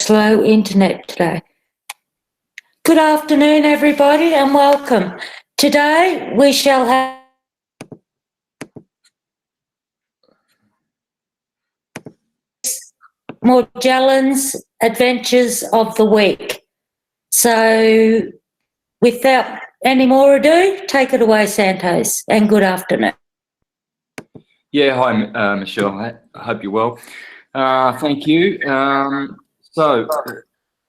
Slow internet today. Good afternoon, everybody, and welcome. Today we shall have Morgellons Adventures of the Week. So, without any more ado, take it away, Santos, and good afternoon. Yeah, hi, Michelle. I hope you're well. Thank you. So,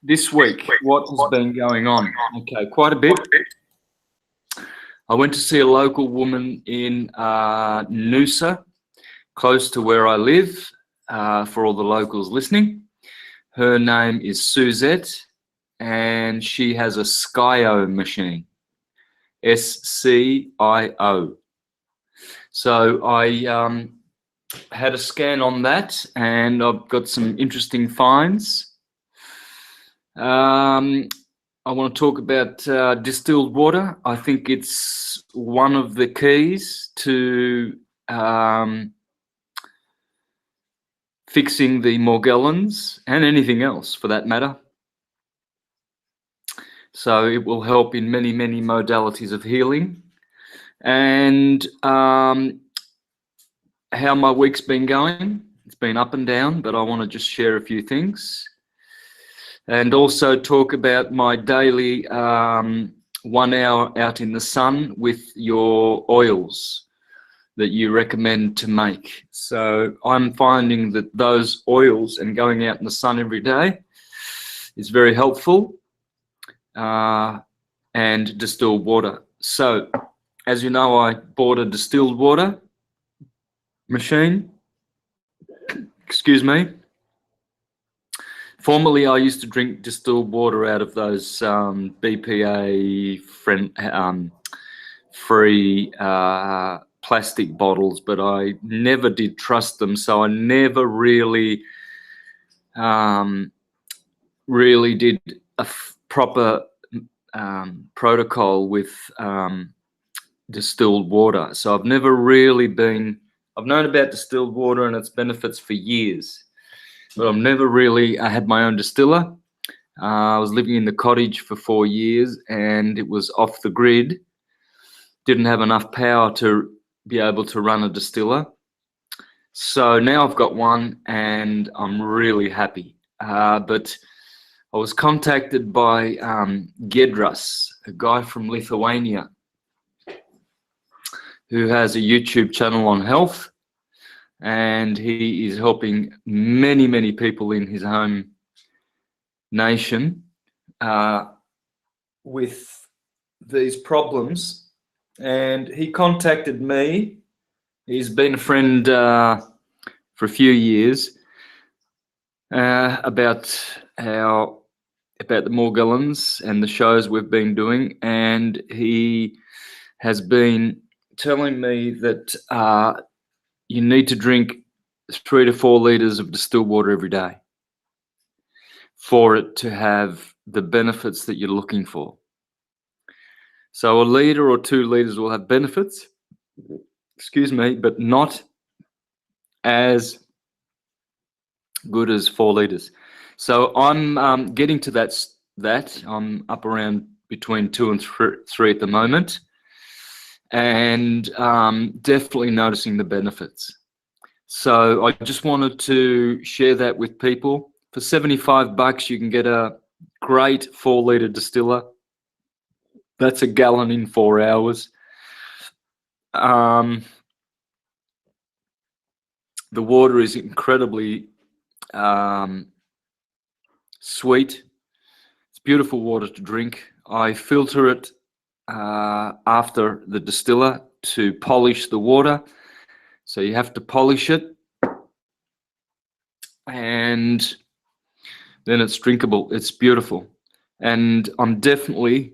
this week, what has been going on? Okay, quite a bit. I went to see a local woman in Noosa, close to where I live, for all the locals listening. Her name is Suzette, and she has a SCIO machine, SCIO. So I had a scan on that, and I've got some interesting finds. I want to talk about distilled water. I think it's one of the keys to fixing the Morgellons and anything else for that matter. So it will help in many, many modalities of healing. And how my week's been going. It's been up and down, but I want to just share a few things. And also talk about my daily 1 hour out in the sun with your oils that you recommend to make. So I'm finding that those oils and going out in the sun every day is very helpful, and distilled water. So as you know, I bought a distilled water machine. Excuse me. Formerly, I used to drink distilled water out of those BPA free plastic bottles, but I never did trust them, so I never really did a proper protocol with distilled water. So I've never really been. I've known about distilled water and its benefits for years, but I've never really had my own distiller. I was living in the cottage for 4 years, and it was off the grid. Didn't have enough power to be able to run a distiller. So now I've got one, and I'm really happy. But I was contacted by Gedras, a guy from Lithuania, who has a YouTube channel on health, and he is helping many, many people in his home nation with these problems. And he contacted me. He's been a friend for a few years about the Morgellons and the shows we've been doing, and he has been telling me that you need to drink 3 to 4 liters of distilled water every day for it to have the benefits that you're looking for. So a liter or 2 liters will have benefits, excuse me, but not as good as 4 liters. So I'm getting to that. I'm up around between 2 and 3 at the moment, and definitely noticing the benefits. So I just wanted to share that with people. For $75, you can get a great 4-liter distiller. That's a gallon in 4 hours. The water is incredibly sweet. It's beautiful water to drink. I filter it after the distiller to polish the water. So you have to polish it, and then it's drinkable. It's beautiful. And I'm definitely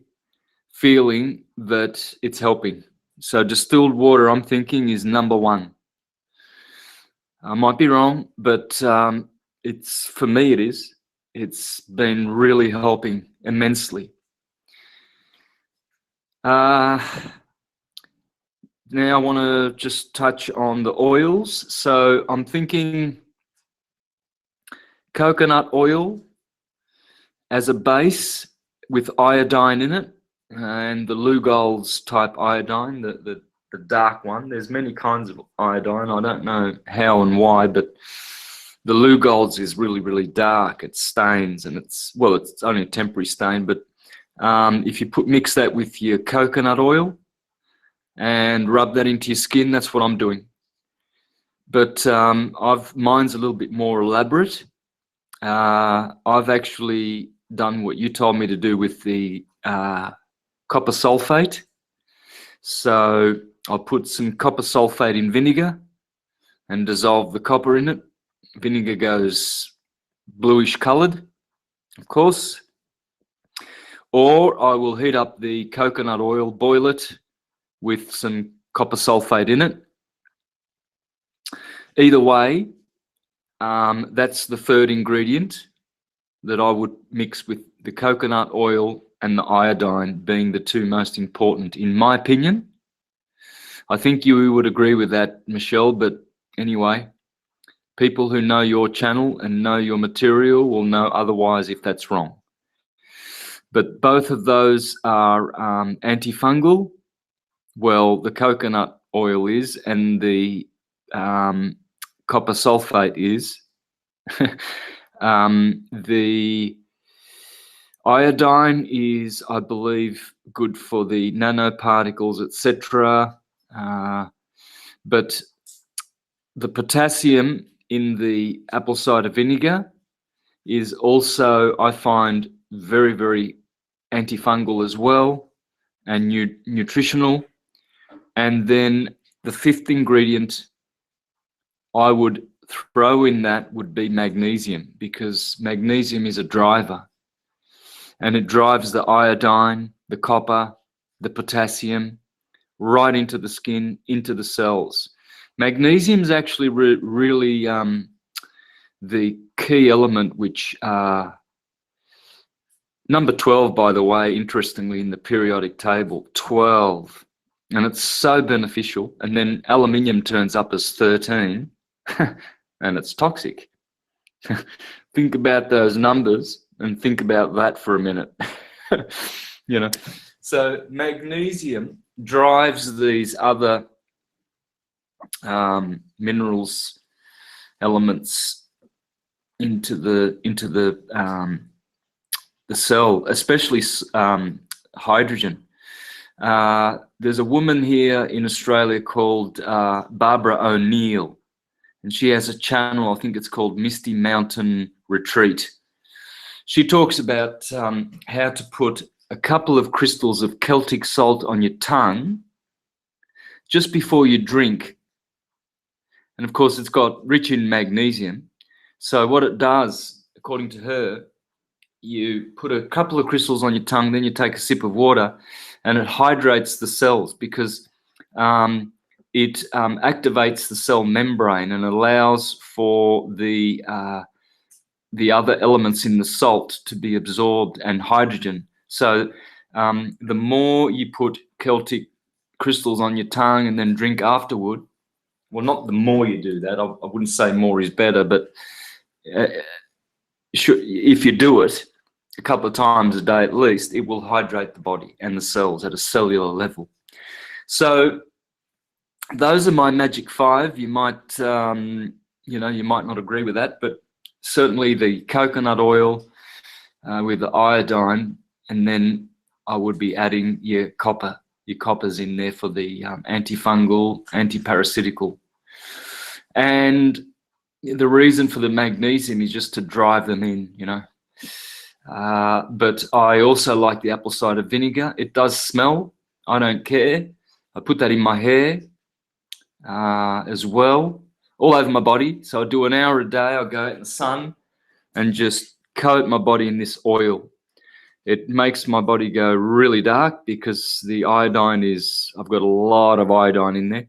feeling that it's helping. So distilled water, I'm thinking, is number 1. I might be wrong, but for me it is. It's been really helping immensely. Now I want to just touch on the oils. So I'm thinking coconut oil as a base with iodine in it, and the Lugol's type iodine, the dark one. There's many kinds of iodine. I don't know how and why, but the Lugol's is really, really dark. It stains, and it's only a temporary stain. But if you mix that with your coconut oil and rub that into your skin, that's what I'm doing. But mine's a little bit more elaborate. I've actually done what you told me to do with the copper sulfate. So I'll put some copper sulfate in vinegar and dissolve the copper in it. Vinegar goes bluish coloured, of course. Or I will heat up the coconut oil, boil it with some copper sulfate in it. Either way, that's the third ingredient that I would mix with the coconut oil and the iodine being the two most important, in my opinion. I think you would agree with that, Michelle, but anyway, people who know your channel and know your material will know otherwise if that's wrong. But both of those are antifungal. Well, the coconut oil is, and the copper sulfate is. The iodine is, I believe, good for the nanoparticles, etc. But the potassium in the apple cider vinegar is also, I find, very, very antifungal as well, and nutritional. And then the fifth ingredient I would throw in that would be magnesium, because magnesium is a driver, and it drives the iodine, the copper, the potassium right into the skin, into the cells. Magnesium is actually really the key element, which number 12, by the way, interestingly, in the periodic table, 12. And it's so beneficial. And then aluminium turns up as 13, and it's toxic. Think about those numbers and think about that for a minute. You know, so magnesium drives these other minerals, elements into the cell, especially hydrogen. There's a woman here in Australia called Barbara O'Neill, and she has a channel, I think it's called Misty Mountain Retreat. She talks about how to put a couple of crystals of Celtic salt on your tongue just before you drink. And of course, it's got rich in magnesium. So what it does, according to her, you put a couple of crystals on your tongue, then you take a sip of water, and it hydrates the cells, because it activates the cell membrane and allows for the other elements in the salt to be absorbed, and hydrogen. So the more you put Celtic crystals on your tongue and then drink afterward, well, not the more you do that, I wouldn't say more is better, but if you do it a couple of times a day at least, it will hydrate the body and the cells at a cellular level. So those are my magic 5. You might, you might not agree with that, but certainly the coconut oil with the iodine, and then I would be adding your coppers in there for the antifungal, antiparasitical. And the reason for the magnesium is just to drive them in, but I also like the apple cider vinegar. It does smell. I don't care. I put that in my hair as well, all over my body. So I do an hour a day. I go out in the sun and just coat my body in this oil. It makes my body go really dark because the iodine is, I've got a lot of iodine in there.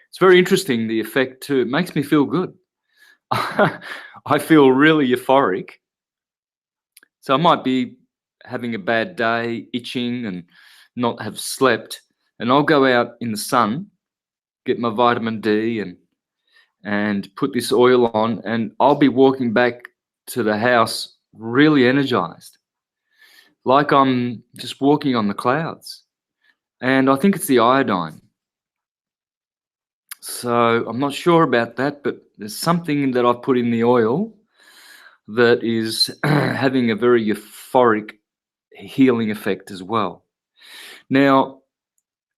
It's very interesting, the effect too. It makes me feel good. I feel really euphoric. So I might be having a bad day, itching and not have slept, and I'll go out in the sun, get my vitamin D and put this oil on, and I'll be walking back to the house really energized. like I'm just walking on the clouds. And I think it's the iodine. So I'm not sure about that, but there's something that I've put in the oil that is having a very euphoric healing effect as well. Now,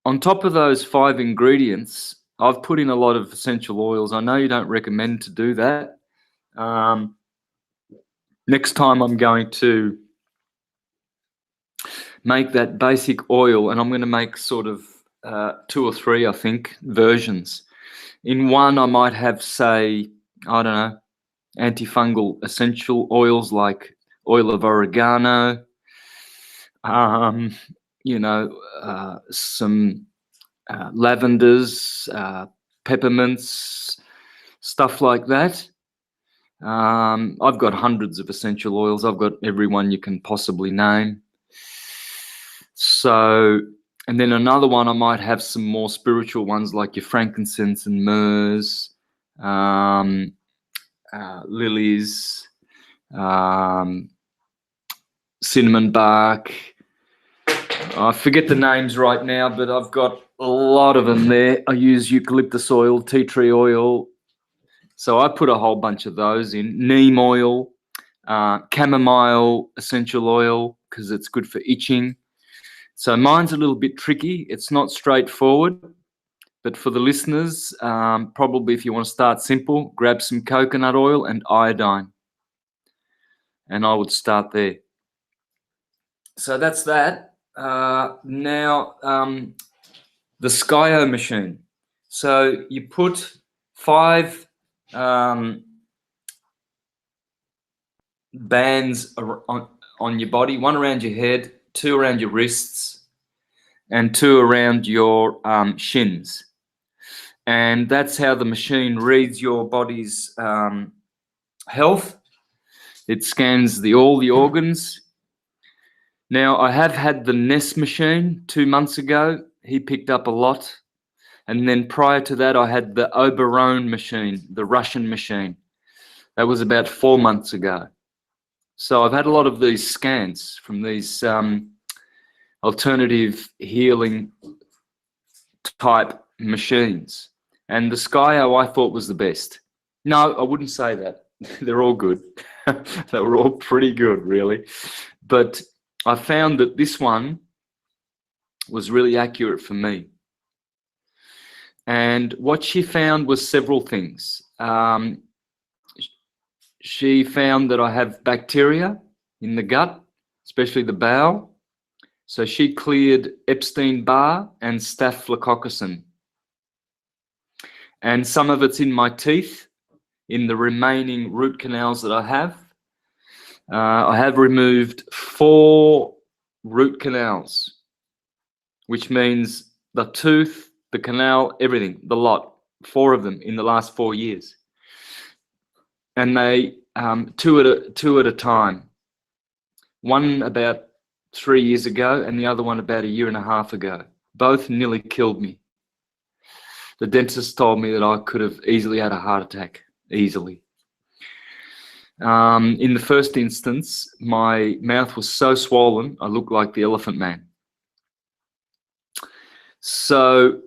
on top of those 5 ingredients, I've put in a lot of essential oils. I know you don't recommend to do that. Next time I'm going to make that basic oil, and I'm going to make sort of 2 or 3, I think, versions. In one, I might have, say, I don't know, antifungal essential oils like oil of oregano, some lavenders, peppermints, stuff like that. I've got hundreds of essential oils. I've got every one you can possibly name. So, and then another one, I might have some more spiritual ones like your frankincense and myrrhs, lilies, cinnamon bark. I forget the names right now, but I've got a lot of them there. I use eucalyptus oil, tea tree oil. So I put a whole bunch of those in. Neem oil, chamomile essential oil, because it's good for itching. So mine's a little bit tricky. It's not straightforward. But for the listeners, probably if you want to start simple, grab some coconut oil and iodine. And I would start there. So that's that. Now, the Skyo machine. So you put 5 bands on your body, 1 around your head, 2 around your wrists, and 2 around your shins. And that's how the machine reads your body's health. It scans all the organs. Now, I have had the Nest machine 2 months ago. He picked up a lot. And then prior to that, I had the Oberon machine, the Russian machine. That was about 4 months ago. So I've had a lot of these scans from these alternative healing type machines. And the Skyo I thought was the best. No, I wouldn't say that. They're all good. They were all pretty good, really. But I found that this one was really accurate for me. And what she found was several things. She found that I have bacteria in the gut, especially the bowel. So she cleared Epstein-Barr and Staphylococcus. And some of it's in my teeth, in the remaining root canals that I have. I have removed 4 root canals, which means the tooth, the canal, everything, the lot, 4 of them in the last 4 years. And they, 2 at a time. One about 3 years ago and the other one about 1.5 years ago. Both nearly killed me. The dentist told me that I could have easily had a heart attack, easily. In the first instance, my mouth was so swollen, I looked like the Elephant Man. So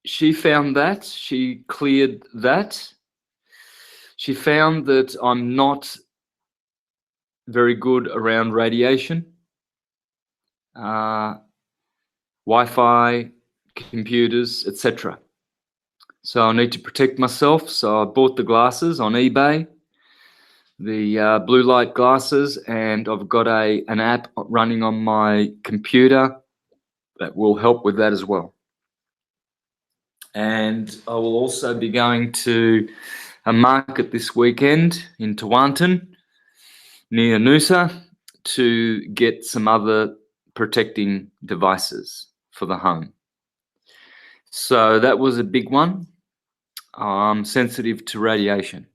she found that, she cleared that. She found that I'm not very good around radiation, Wi-Fi, computers, etc. So I need to protect myself. So I bought the glasses on eBay, the blue light glasses, and I've got an app running on my computer that will help with that as well. And I will also be going to a market this weekend in Tewantin, near Noosa, to get some other protecting devices for the home. So that was a big one. I'm sensitive to radiation.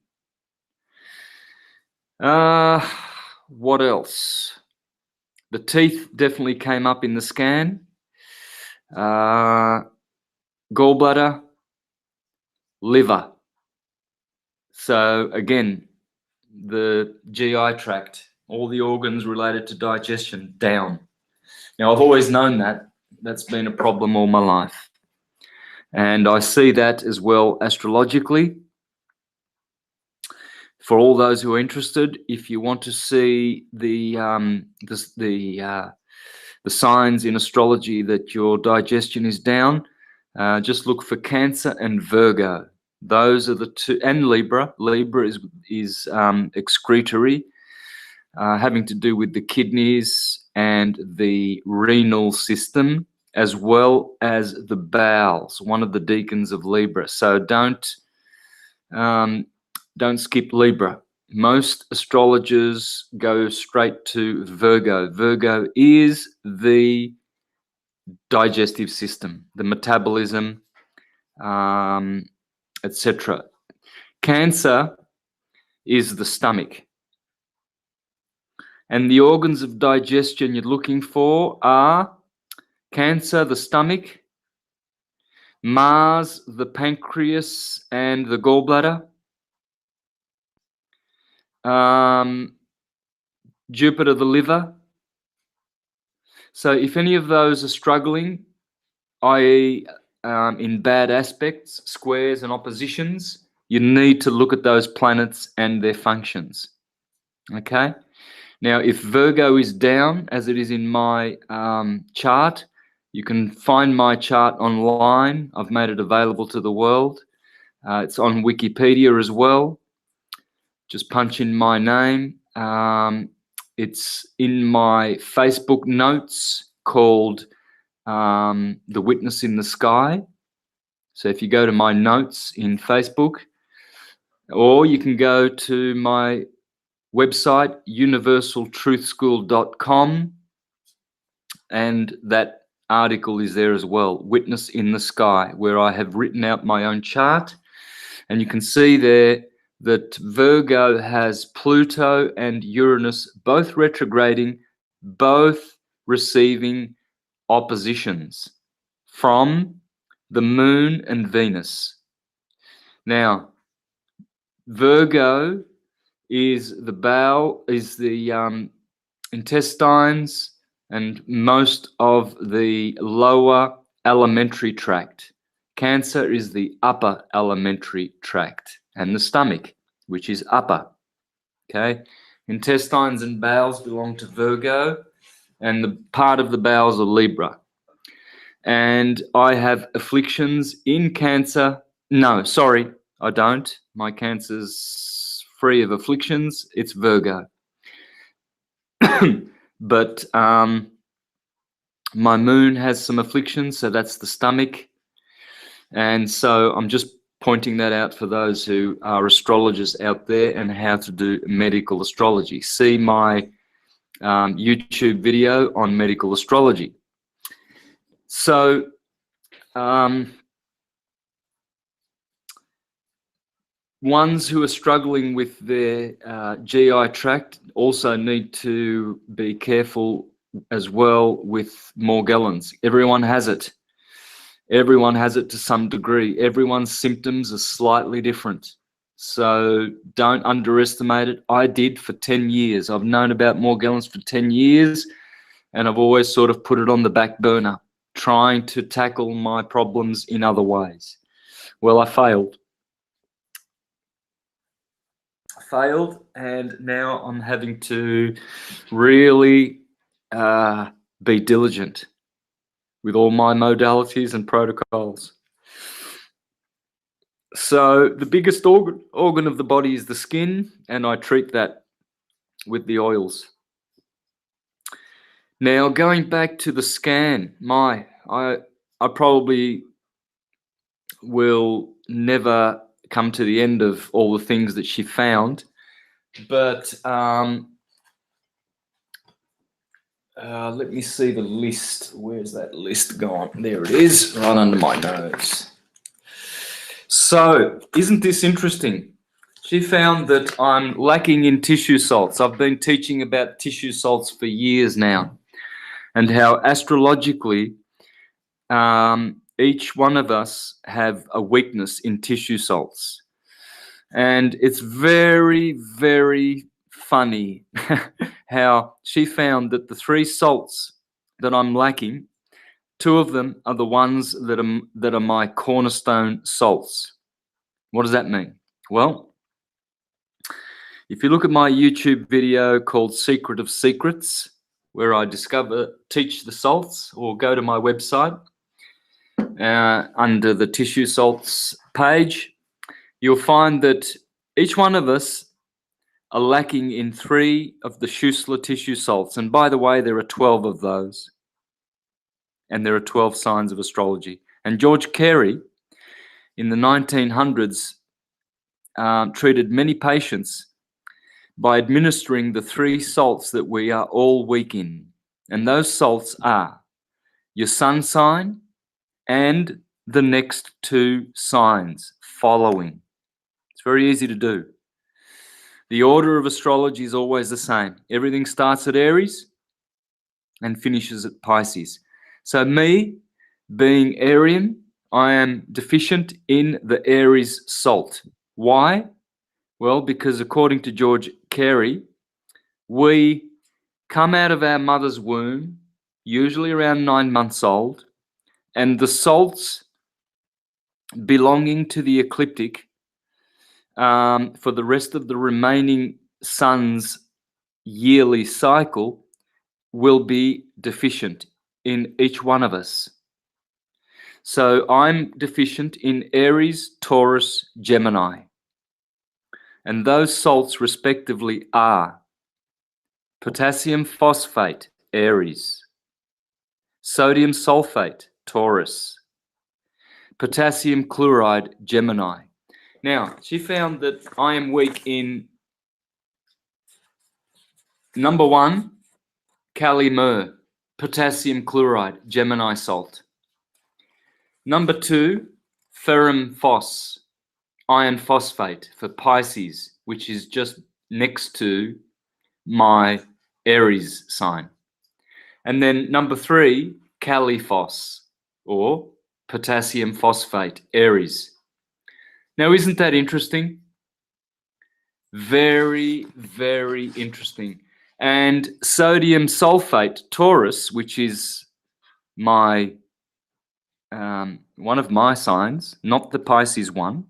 What else? The teeth definitely came up in the scan. Gallbladder, liver. So again, the GI tract All the organs related to digestion down. Now, I've always known that. That's been a problem all my life. And I see that as well astrologically. For all those who are interested, if you want to see the signs in astrology that your digestion is down, just look for Cancer and Virgo. Those are the two, and Libra. Libra is excretory, having to do with the kidneys and the renal system, as well as the bowels. One of the deacons of Libra. So don't skip Libra. Most astrologers go straight to Virgo. Virgo is the digestive system, the metabolism, etc. Cancer is the stomach. And the organs of digestion you're looking for are Cancer, the stomach; Mars, the pancreas and the gallbladder; Jupiter, the liver. So if any of those are struggling, i.e. in bad aspects, squares and oppositions, you need to look at those planets and their functions. Okay? Now, if Virgo is down, as it is in my chart, you can find my chart online. I've made it available to the world. It's on Wikipedia as well. Just punch in my name. It's in my Facebook notes called The Witness in the Sky. So if you go to my notes in Facebook, or you can go to my website, universaltruthschool.com, and that article is there as well, Witness in the Sky, where I have written out my own chart. And you can see there that Virgo has Pluto and Uranus both retrograding, both receiving oppositions from the Moon and Venus. Now, Virgo is the bowel, is the intestines and most of the lower alimentary tract. Cancer is the upper alimentary tract, and the stomach, which is upper. Okay, intestines and bowels belong to Virgo, and the part of the bowels are Libra. And I have afflictions in Cancer. No, sorry, I don't. My Cancer's free of afflictions. It's Virgo. But my moon has some afflictions, so that's the stomach. And so I'm just pointing that out for those who are astrologers out there and how to do medical astrology. See my YouTube video on medical astrology. So ones who are struggling with their GI tract also need to be careful as well with Morgellons. Everyone has it. Everyone has it to some degree. Everyone's symptoms are slightly different. So don't underestimate it. I did for 10 years. I've known about Morgellons for 10 years, and I've always sort of put it on the back burner, trying to tackle my problems in other ways. Well, I failed. And now I'm having to really be diligent with all my modalities and protocols. So the biggest organ of the body is the skin, and I treat that with the oils. Now, going back to the scan, I probably will never come to the end of all the things that she found, but let me see the list. Where's that list gone? There it is, right under my nose. So, isn't this interesting? She found that I'm lacking in tissue salts. I've been teaching about tissue salts for years now, and how astrologically each one of us have a weakness in tissue salts. And it's very, very funny how she found that the 3 salts that I'm lacking, 2 of them are the ones that are my cornerstone salts. What does that mean? Well, if you look at my YouTube video called Secret of Secrets, where I teach the salts, or go to my website under the tissue salts page, you'll find that each one of us are lacking in 3 of the Schussler tissue salts. And by the way, there are 12 of those. And there are 12 signs of astrology. And George Carey, in the 1900s, treated many patients by administering the 3 salts that we are all weak in. And those salts are your sun sign and the next 2 signs following. It's very easy to do. The order of astrology is always the same. Everything starts at Aries and finishes at Pisces. So me, being Arian, I am deficient in the Aries salt. Why? Well, because according to George Carey, we come out of our mother's womb, usually around 9 months old, and the salts belonging to the ecliptic for the rest of the remaining sun's yearly cycle will be deficient in each one of us. So I'm deficient in Aries, Taurus, Gemini. And those salts respectively are potassium phosphate, Aries; sodium sulfate, Taurus; potassium chloride, Gemini. Now, she found that I am weak in number 1, Kali-Mur, potassium chloride, Gemini salt. Number 2, ferrum phos, iron phosphate for Pisces, which is just next to my Aries sign. And then number 3, Kali-phos, or potassium phosphate, Aries. Now, isn't that interesting? Very, very interesting. And sodium sulfate, Taurus, which is my one of my signs, not the Pisces one,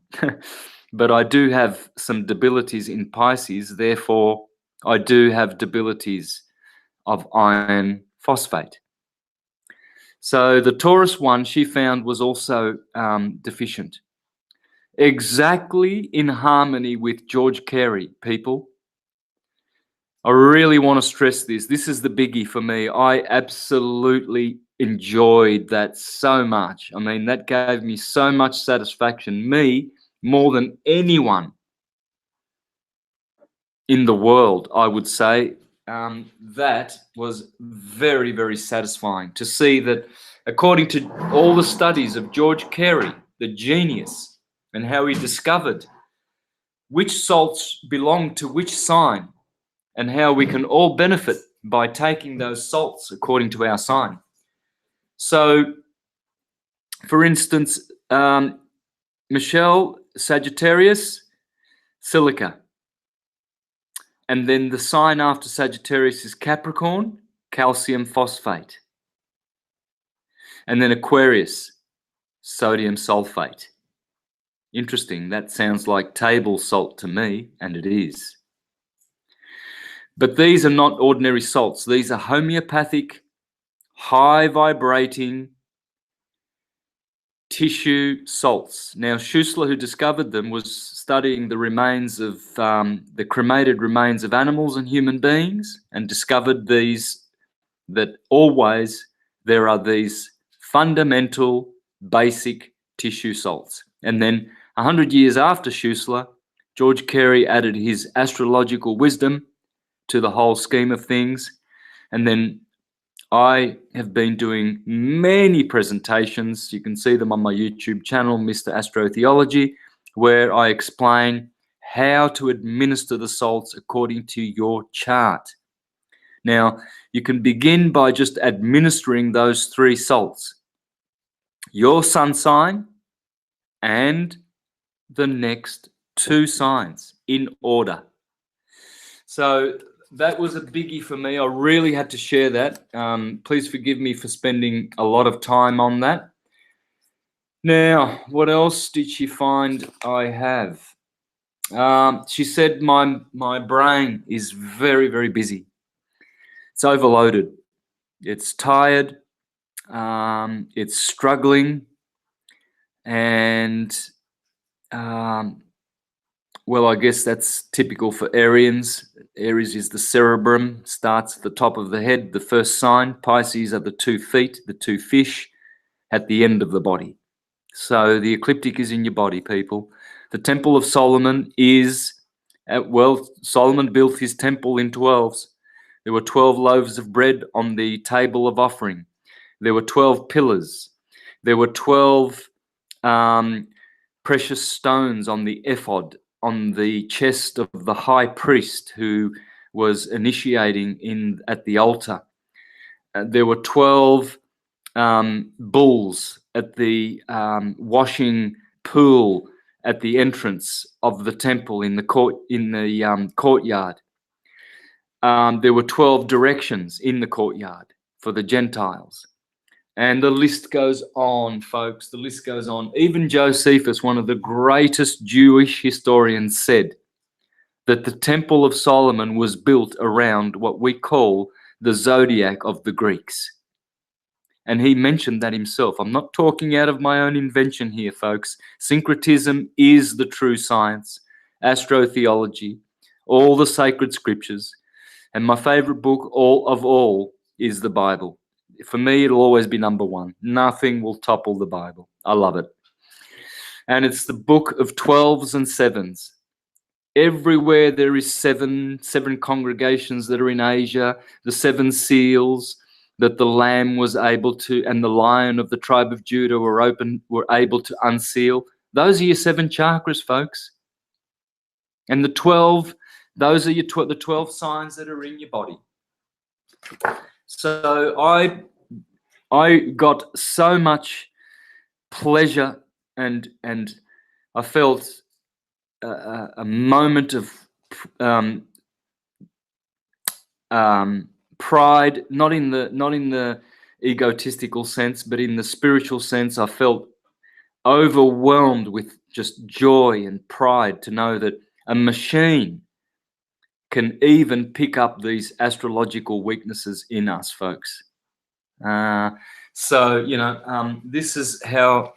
but I do have some debilities in Pisces. Therefore, I do have debilities of iron phosphate. So the Taurus one she found was also deficient. Exactly in harmony with George Carey, people. I really want to stress this. This is the biggie for me. I absolutely enjoyed that so much. I mean, that gave me so much satisfaction. Me, more than anyone in the world, I would say. That was very, very satisfying to see that, according to all the studies of George Carey, the genius, and how he discovered which salts belong to which sign, and how we can all benefit by taking those salts according to our sign. So, for instance, Michelle, Sagittarius, silica. And then the sign after Sagittarius is Capricorn, calcium phosphate. And then Aquarius, sodium sulfate. Interesting, that sounds like table salt to me, and it is. But these are not ordinary salts. These are homeopathic, high vibrating tissue salts. Now, Schussler, who discovered them, was studying the remains of the cremated remains of animals and human beings, and discovered that always there are these fundamental, basic tissue salts. And then 100 years after Schussler, George Carey added his astrological wisdom to the whole scheme of things. And then I have been doing many presentations. You can see them on my YouTube channel, Mr. Astrotheology, where I explain how to administer the salts according to your chart. Now, you can begin by just administering those 3 salts: your sun sign and the next 2 signs in order. So that was a biggie for me. I really had to share that. Please forgive me for spending a lot of time on that. Now, what else did she find I have? She said my brain is very, very busy. It's overloaded. It's tired. It's struggling. And, well, I guess that's typical for Arians. Aries is the cerebrum, starts at the top of the head, the first sign. Pisces are the 2 feet, the 2 fish at the end of the body. So the ecliptic is in your body, people. The Temple of Solomon is, Solomon built his temple in 12s. There were 12 loaves of bread on the table of offering. There were 12 pillars. There were 12 precious stones on the ephod, on the chest of the high priest who was initiating at the altar. There were 12 bulls at the washing pool at the entrance of the temple in the courtyard. There were 12 directions in the courtyard for the Gentiles. And the list goes on, folks. The list goes on. Even Josephus, one of the greatest Jewish historians, said that the Temple of Solomon was built around what we call the zodiac of the Greeks. And he mentioned that himself. I'm not talking out of my own invention here, folks. Syncretism is the true science, astrotheology, all the sacred scriptures. And my favorite book of all is the Bible. For me, it'll always be number one. Nothing will topple the Bible. I love it. And it's the book of 12s and 7s. Everywhere there is seven congregations that are in Asia, the 7 seals that the Lamb was able to, and the Lion of the tribe of Judah were able to unseal. Those are your 7 chakras, folks. And the 12, those are the 12 signs that are in your body. So I got so much pleasure and I felt a moment of pride, not in the egotistical sense, but in the spiritual sense. I felt overwhelmed with just joy and pride to know that a machine can even pick up these astrological weaknesses in us, folks. So, this is how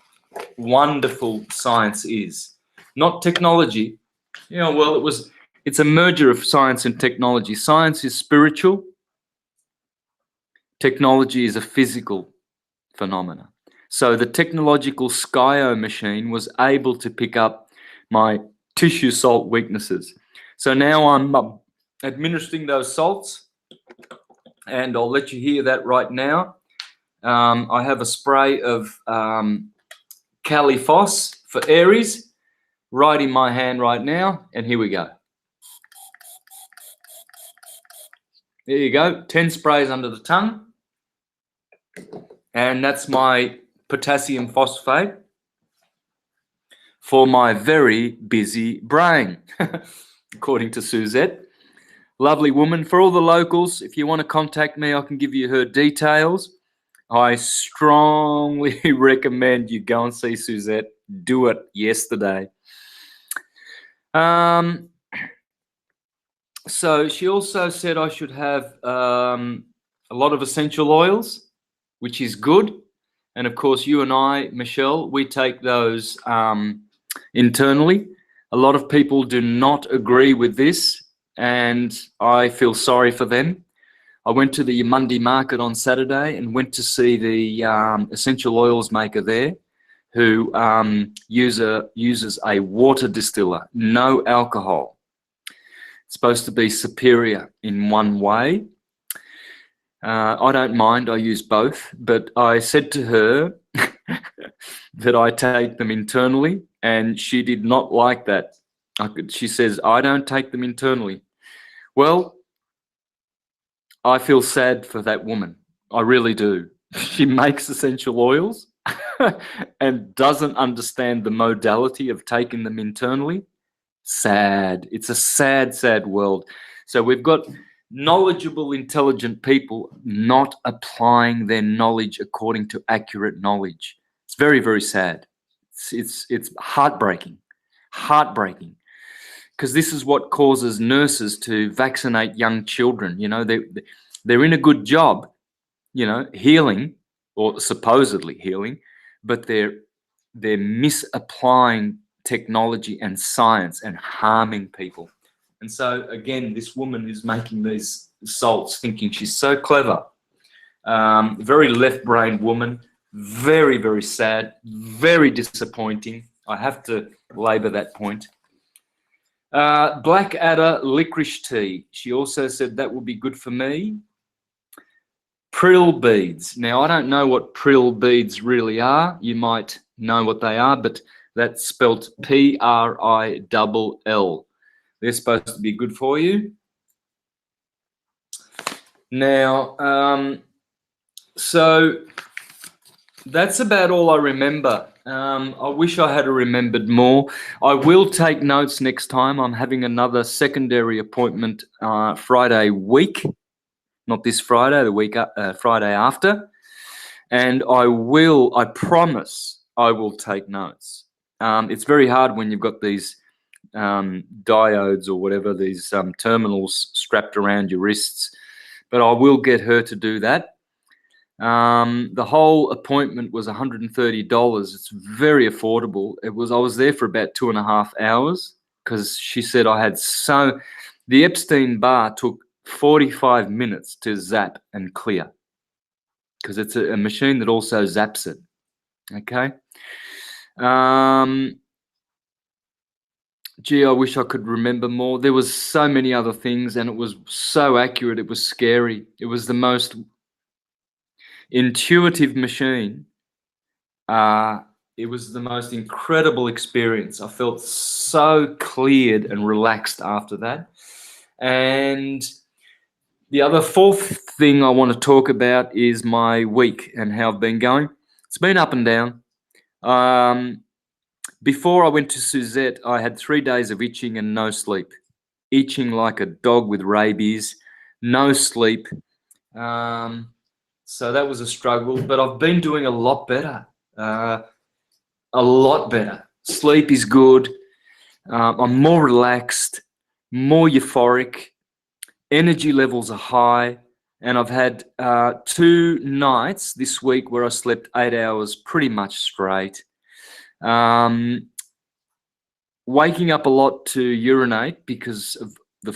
wonderful science is. Not technology. It's a merger of science and technology. Science is spiritual. Technology is a physical phenomena. So the technological Skyo machine was able to pick up my tissue salt weaknesses. So now I'm administering those salts, and I'll let you hear that right now. I have a spray of Califos for Aries right in my hand right now, and here we go. There you go, 10 sprays under the tongue. And that's my potassium phosphate for my very busy brain, according to Suzette. Lovely woman. For all the locals, if you want to contact me, I can give you her details. I strongly recommend you go and see Suzette. Do it yesterday. So she also said I should have a lot of essential oils, which is good. And of course, you and I, Michelle, we take those internally. A lot of people do not agree with this, and I feel sorry for them. I went to the Monday market on Saturday and went to see the essential oils maker there, who uses a water distiller, no alcohol. It's supposed to be superior in one way. I don't mind, I use both, but I said to her that I take them internally, and she did not like that. She says, I don't take them internally. Well, I feel sad for that woman. I really do. She makes essential oils and doesn't understand the modality of taking them internally. Sad. It's a sad, sad world. So we've got knowledgeable, intelligent people not applying their knowledge according to accurate knowledge. It's very, very sad. It's heartbreaking, because this is what causes nurses to vaccinate young children. You know, they're in a good job, you know, healing or supposedly healing, but they're misapplying technology and science and harming people. And so again, this woman is making these salts thinking she's so clever. Very left-brained woman, very, very sad, very disappointing. I have to labour that point. Blackadder licorice tea. She also said that would be good for me. Prill beads. Now, I don't know what prill beads really are. You might know what they are, but that's spelt P-R-I-L-L. They're supposed to be good for you. Now, so that's about all I remember. I wish I had remembered more. I will take notes next time. I'm having another secondary appointment Friday week. Not this Friday, the week Friday after. And I promise I will take notes. It's very hard when you've got these diodes or whatever, these terminals strapped around your wrists. But I will get her to do that. The whole appointment was $130. It's very affordable. I was there for about 2.5 hours because she said I had the Epstein bar took 45 minutes to zap and clear because it's a machine that also zaps it. Okay. Gee, I wish I could remember more. There was so many other things and it was so accurate. It was scary. It was the most intuitive machine. It was the most incredible experience. I felt so cleared and relaxed after that. And the other fourth thing I want to talk about is my week and how I've been going. It's been up and down. Before I went to Suzette, I had 3 days of itching and no sleep. Itching like a dog with rabies, no sleep. So that was a struggle, but I've been doing a lot better. A lot better. Sleep is good. I'm more relaxed, more euphoric. Energy levels are high. And I've had 2 nights this week where I slept 8 hours pretty much straight. Waking up a lot to urinate because of the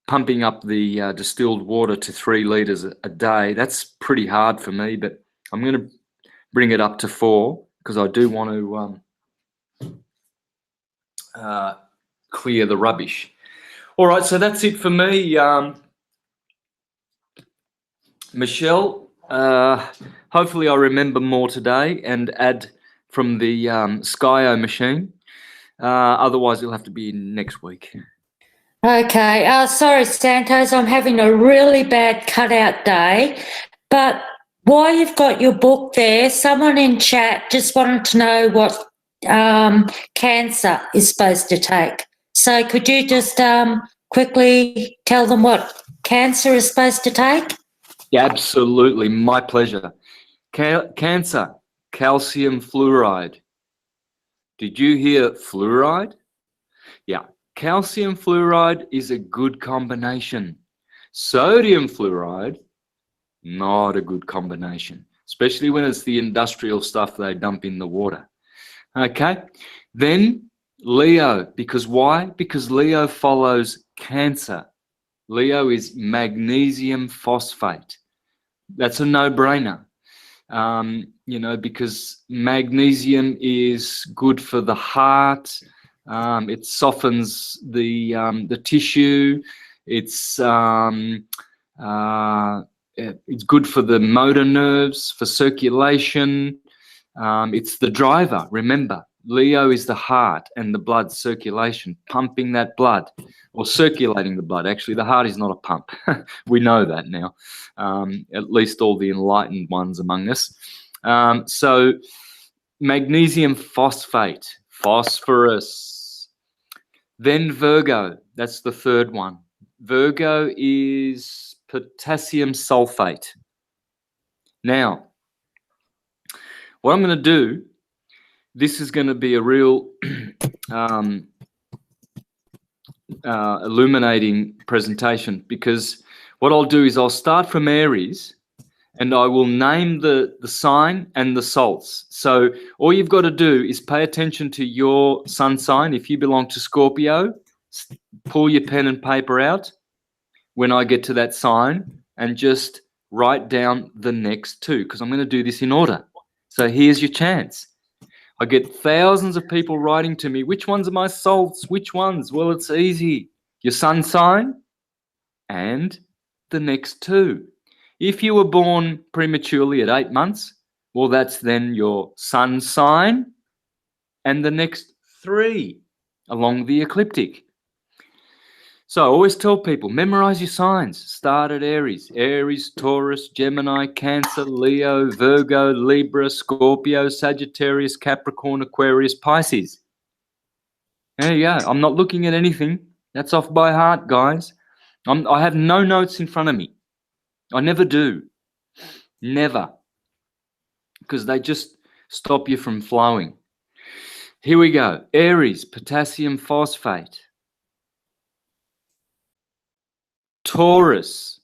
pumping up the distilled water to 3 litres a day. That's pretty hard for me, but I'm going to bring it up to 4 because I do want to clear the rubbish. All right, so that's it for me. Michelle, hopefully I remember more today and add from the Skyo machine. Otherwise, it'll have to be next week. Okay. Sorry, Santos, I'm having a really bad cutout day. But while you've got your book there, someone in chat just wanted to know what cancer is supposed to take. So could you just quickly tell them what cancer is supposed to take? Yeah, absolutely. My pleasure. Cancer, calcium fluoride. Did you hear fluoride? Yeah. Calcium fluoride is a good combination. Sodium fluoride, not a good combination, especially when it's the industrial stuff they dump in the water. Okay. Then Leo, because why? Because Leo follows Cancer. Leo is magnesium phosphate. That's a no-brainer. Because magnesium is good for the heart. It softens the tissue. It's good for the motor nerves, for circulation. It's the driver. Remember, Leo is the heart and the blood circulation, pumping that blood or circulating the blood. Actually, the heart is not a pump. We know that now, at least all the enlightened ones among us. So magnesium phosphate, phosphorus. Then Virgo, that's the third one. Virgo is potassium sulfate. Now, what I'm going to do, this is going to be a real illuminating presentation, because what I'll do is I'll start from Aries and I will name the sign and the salts. So all you've got to do is pay attention to your sun sign. If you belong to Scorpio, pull your pen and paper out when I get to that sign and just write down the next two, because I'm going to do this in order. So here's your chance. I get thousands of people writing to me, which ones are my salts? Which ones? Well, it's easy. Your sun sign and the next two. If you were born prematurely at 8 months, well, that's then your sun sign and the next three along the ecliptic. So I always tell people, memorize your signs. Start at Aries. Aries, Taurus, Gemini, Cancer, Leo, Virgo, Libra, Scorpio, Sagittarius, Capricorn, Aquarius, Pisces. There you go. I'm not looking at anything. That's off by heart, guys. I have no notes in front of me. I never do. Never. Because they just stop you from flowing. Here we go. Aries, potassium phosphate. Taurus,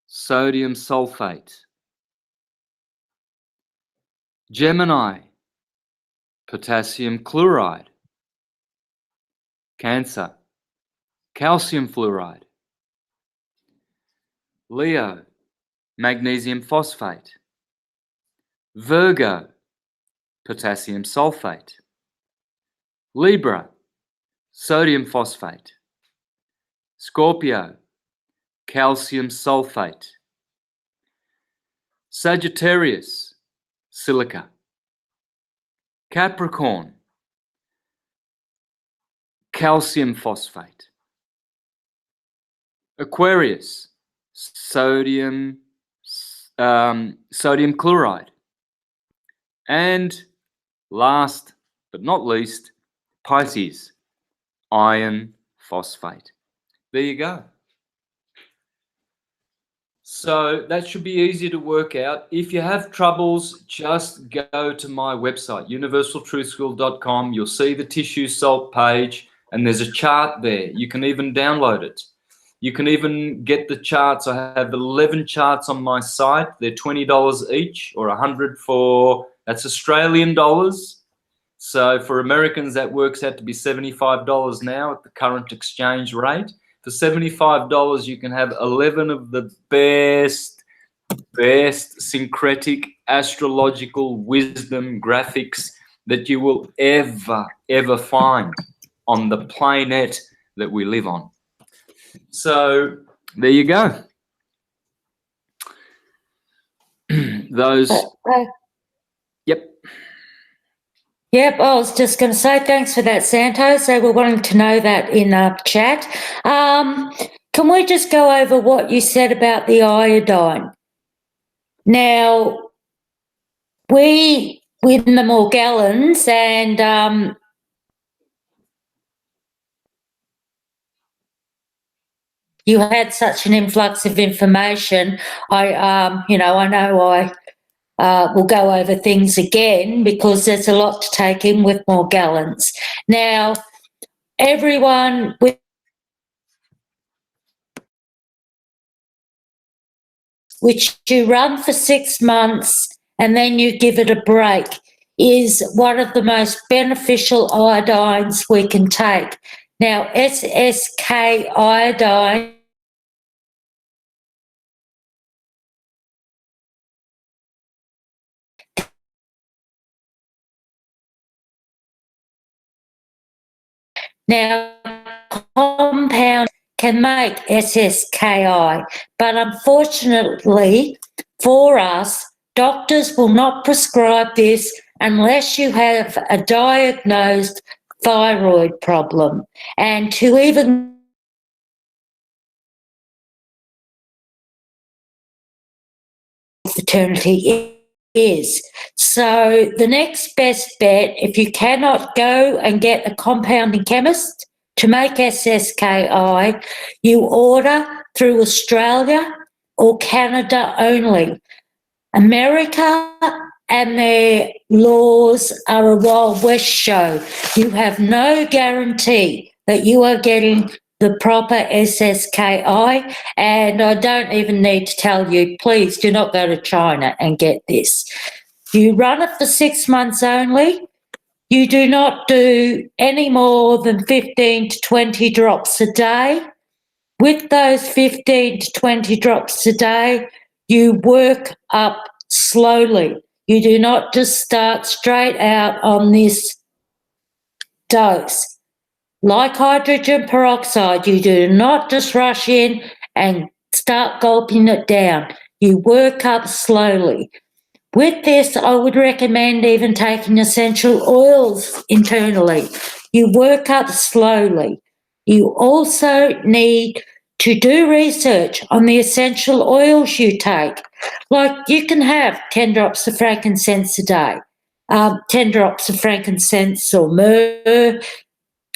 sodium sulfate. Gemini, potassium chloride. Cancer, calcium fluoride. Leo, magnesium phosphate. Virgo, potassium sulfate. Libra, sodium phosphate. Scorpio, calcium sulfate. Sagittarius, silica. Capricorn, calcium phosphate. Aquarius, sodium chloride. And last but not least, Pisces, iron phosphate. There you go. So that should be easy to work out. If you have troubles, just go to my website, universaltruthschool.com. You'll see the tissue salt page and there's a chart there. You can even download it. You can even get the charts. I have 11 charts on my site. They're $20 each, or $100 for, that's Australian dollars. So for Americans, that works out to be $75 now at the current exchange rate. For $75, you can have 11 of the best syncretic astrological wisdom graphics that you will ever find on the planet that we live on. So there you go. Those. Yep, I was just going to say thanks for that, Santos. They were wanting to know that in chat. Can we just go over what you said about the iodine? Now, we, with the Morgellons, and you had such an influx of information. I know we'll go over things again because there's a lot to take in with Morgellons. Now, everyone with which you run for 6 months and then you give it a break is one of the most beneficial iodines we can take. Now, SSK iodine now, compound can make SSKI, but unfortunately for us, doctors will not prescribe this unless you have a diagnosed thyroid problem. And to even fertility is. So the next best bet, if you cannot go and get a compounding chemist to make SSKI, you order through Australia or Canada only. America and their laws are a Wild West show. You have no guarantee that you are getting the proper SSKI, and I don't even need to tell you, please do not go to China and get this. You run it for 6 months only. You do not do any more than 15 to 20 drops a day. With those 15 to 20 drops a day, you work up slowly. You do not just start straight out on this dose. Like hydrogen peroxide, you do not just rush in and start gulping it down. You work up slowly. With this, I would recommend even taking essential oils internally. You work up slowly. You also need to do research on the essential oils you take. Like you can have 10 drops of frankincense a day, 10 drops of frankincense or myrrh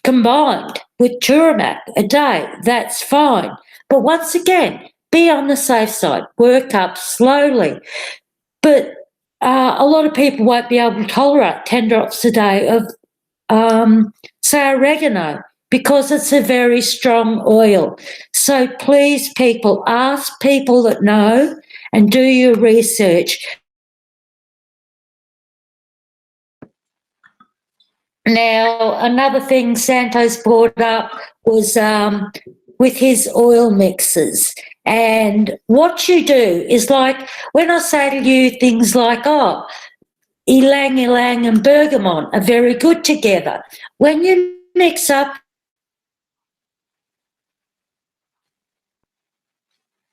combined with turmeric a day. That's fine. But once again, be on the safe side. Work up slowly. But a lot of people won't be able to tolerate 10 drops a day of, say, oregano, because it's a very strong oil. So please, people, ask people that know and do your research. Now, another thing Santos brought up was with his oil mixes. And what you do is like, when I say to you things like, oh, ylang ylang and bergamot are very good together. When you mix up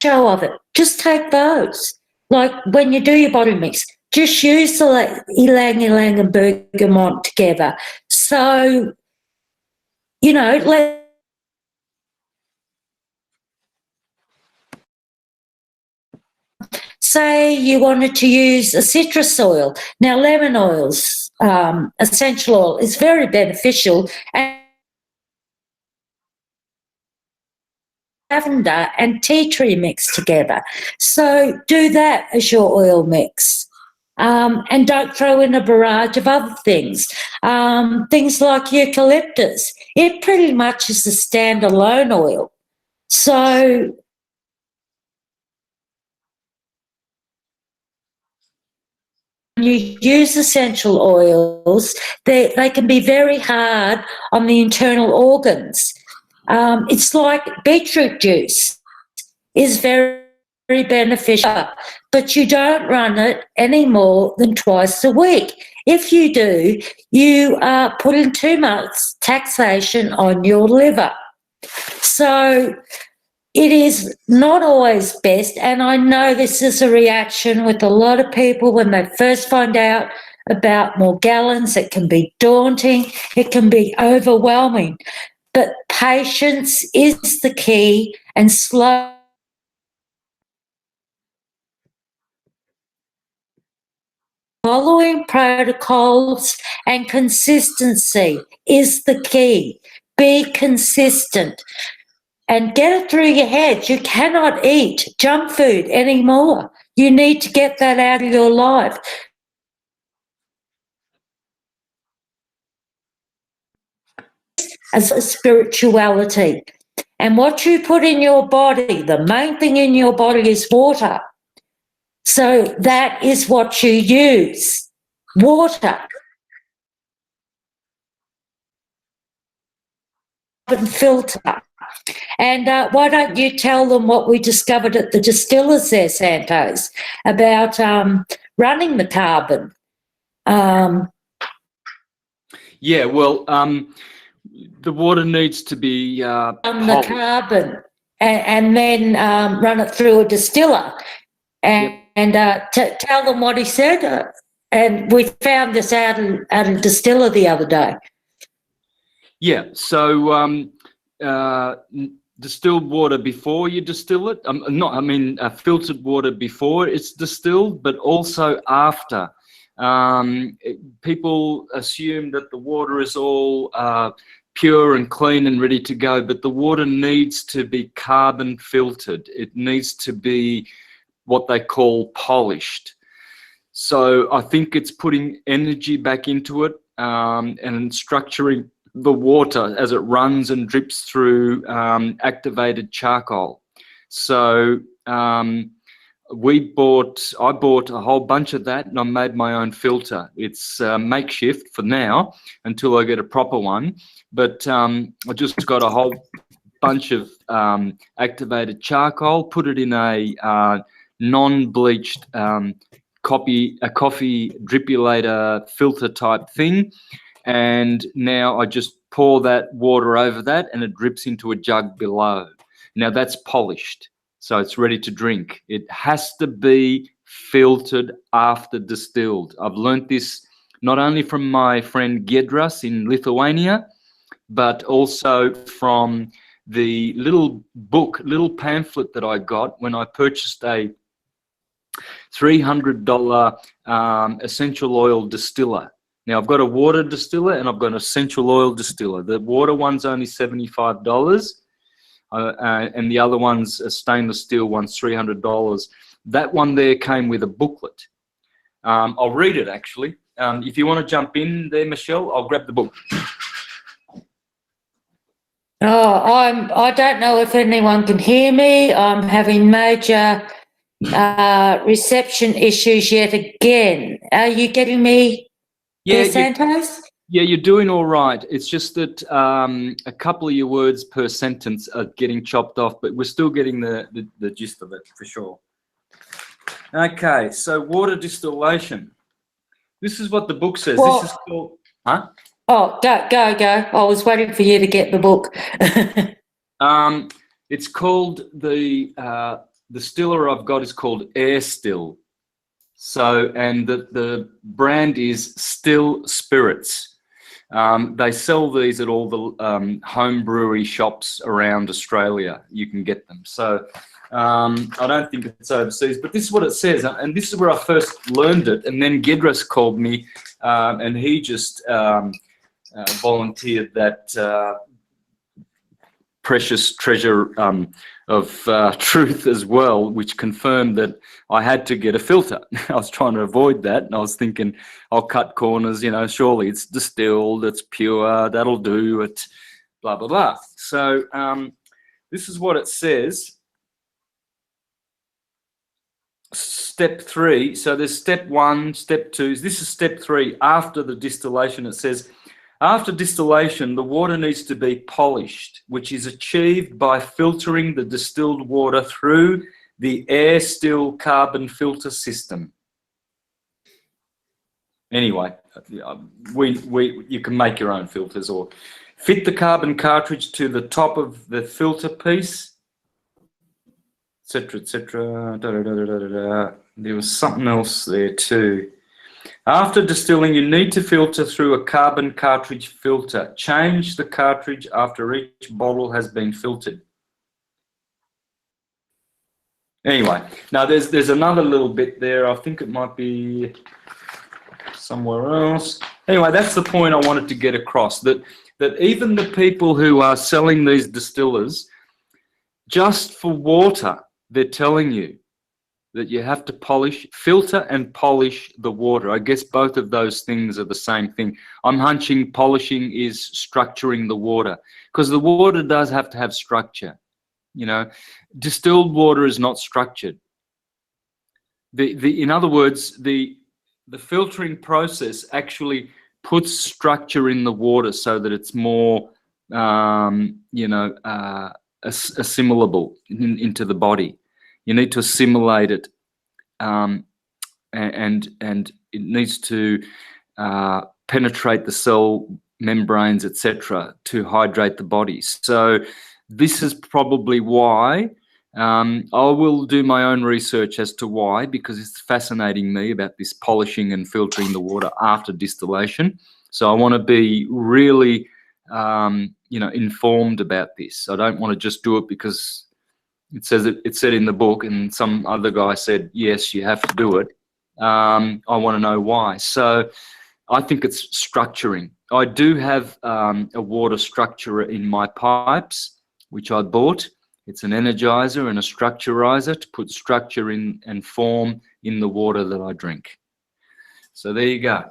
show of it, just take those. Like when you do your body mix, just use the ylang ylang and bergamot together. So, you know, say you wanted to use a citrus oil. Now, lemon oils, essential oil, is very beneficial, and lavender and tea tree mixed together. So do that as your oil mix. And don't throw in a barrage of other things. Things like eucalyptus, it pretty much is a standalone oil. So when you use essential oils, they can be very hard on the internal organs. It's like beetroot juice is very, very beneficial, but you don't run it any more than twice a week. If you do, you are putting too much taxation on your liver. So it is not always best, and I know this is a reaction with a lot of people when they first find out about Morgellons. It can be daunting, it can be overwhelming, but patience is the key, and slow following protocols and consistency is the key. Be consistent and get it through your head. You cannot eat junk food anymore. You need to get that out of your life. As a spirituality. And what you put in your body, the main thing in your body is water. So that is what you use, water. And filter. And why don't you tell them what we discovered at the distillers there, Santos, about running the carbon? Yeah, well, the water needs to be on the carbon and then run it through a distiller. And tell them what he said. And we found this out at a distiller the other day. Yeah, so distilled water before you distill it. Filtered water before it's distilled, but also after. People assume that the water is all pure and clean and ready to go, but the water needs to be carbon filtered. It needs to be what they call polished. So I think it's putting energy back into it, and structuring the water as it runs and drips through activated charcoal. So I bought a whole bunch of that, and I made my own filter. It's makeshift for now until I get a proper one. But I just got a whole bunch of activated charcoal, put it in a non-bleached coffee dripulator filter type thing, and now I just pour that water over that, and it drips into a jug below. Now that's polished, so it's ready to drink. It has to be filtered after distilled. I've learnt this not only from my friend Giedras in Lithuania, but also from the little pamphlet that I got when I purchased a $300 essential oil distiller. Now I've got a water distiller and I've got an essential oil distiller. The water one's only $75, and the other one's a stainless steel one's $300. That one there came with a booklet. I'll read it actually. If you want to jump in there, Michelle, I'll grab the book. Oh, I don't know if anyone can hear me. I'm having major reception issues yet again. Are you getting me, Santos? Yeah, you're doing all right. It's just that a couple of your words per sentence are getting chopped off, but we're still getting the gist of it for sure. Okay, so water distillation. This is what the book says. Well, this is called... Huh? Oh, go. I was waiting for you to get the book. It's called the distiller I've got is called Air Still. So, and the brand is Still Spirits. They sell these at all the home brewery shops around Australia. You can get them. So I don't think it's overseas, but this is what it says. And this is where I first learned it. And then Giedras called me and he just volunteered that precious treasure of truth as well, which confirmed that I had to get a filter. I was trying to avoid that, and I was thinking, I'll cut corners, you know, surely it's distilled, it's pure, that'll do it, blah, blah, blah. So this is what it says. Step 3, so there's step 1, step 2, this is step 3. After the distillation, it says, after distillation, the water needs to be polished, which is achieved by filtering the distilled water through the air still carbon filter system. Anyway, you can make your own filters or fit the carbon cartridge to the top of the filter piece, etc., etc. There was something else there too. After distilling, you need to filter through a carbon cartridge filter. Change the cartridge after each bottle has been filtered. Anyway, now there's another little bit there. I think it might be somewhere else. Anyway, that's the point I wanted to get across, that even the people who are selling these distillers, just for water, they're telling you that you have to filter and polish the water. I guess both of those things are the same thing. I'm hunching polishing is structuring the water, because the water does have to have structure. You know, distilled water is not structured. In other words, the filtering process actually puts structure in the water so that it's more, assimilable into the body. You need to assimilate it, and it needs to penetrate the cell membranes, etc., to hydrate the body. So this is probably why. I will do my own research as to why, because it's fascinating me about this polishing and filtering the water after distillation. So I want to be really, informed about this. I don't want to just do it because it said in the book, and some other guy said, yes, you have to do it. I want to know why. So I think it's structuring. I do have a water structurer in my pipes, which I bought. It's an energizer and a structurizer to put structure in and form in the water that I drink. So there you go.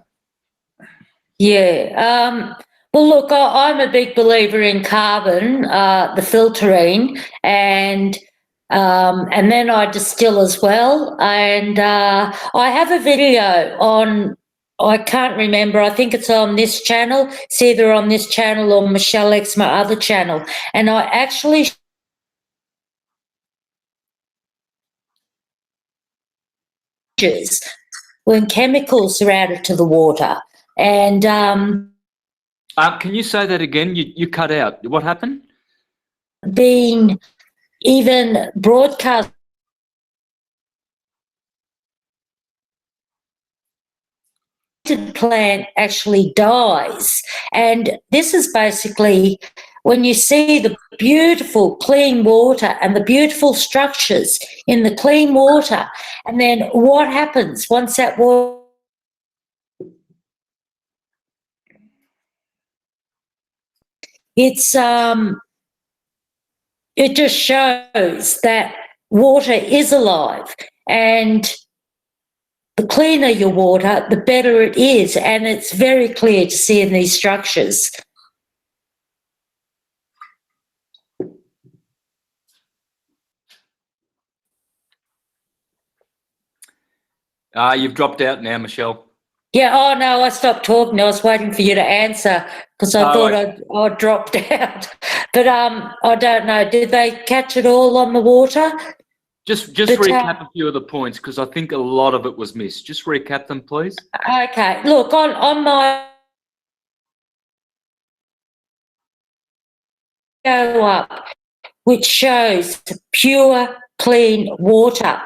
Yeah. Well, look, I'm a big believer in carbon, the filtering, and then I distill as well. And I have a video on, I can't remember, I think it's on this channel. It's either on this channel or Michelle X, my other channel. And I actually when chemicals are added to the water. And can you say that again? You cut out. What happened? being even broadcast plant actually dies. And this is basically when you see the beautiful clean water and the beautiful structures in the clean water, and then what happens once that water it just shows that water is alive, and the cleaner your water, the better it is, and it's very clear to see in these structures. You've dropped out now, Michelle. Yeah, oh no, I stopped talking. I was waiting for you to answer because I thought I'd dropped out. But I don't know. Did they catch it all on the water? Just recap a few of the points because I think a lot of it was missed. Just recap them, please. Okay. Look, on my go up, which shows pure, clean water.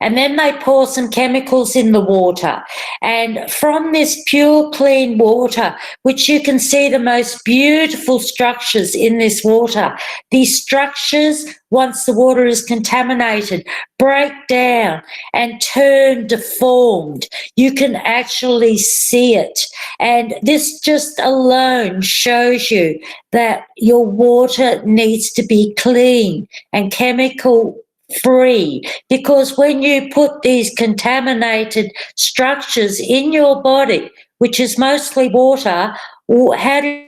And then they pour some chemicals in the water. And from this pure, clean water, which you can see the most beautiful structures in this water, these structures, once the water is contaminated, break down and turn deformed. You can actually see it. And this just alone shows you that your water needs to be clean and chemical free, because when you put these contaminated structures in your body, which is mostly water, how do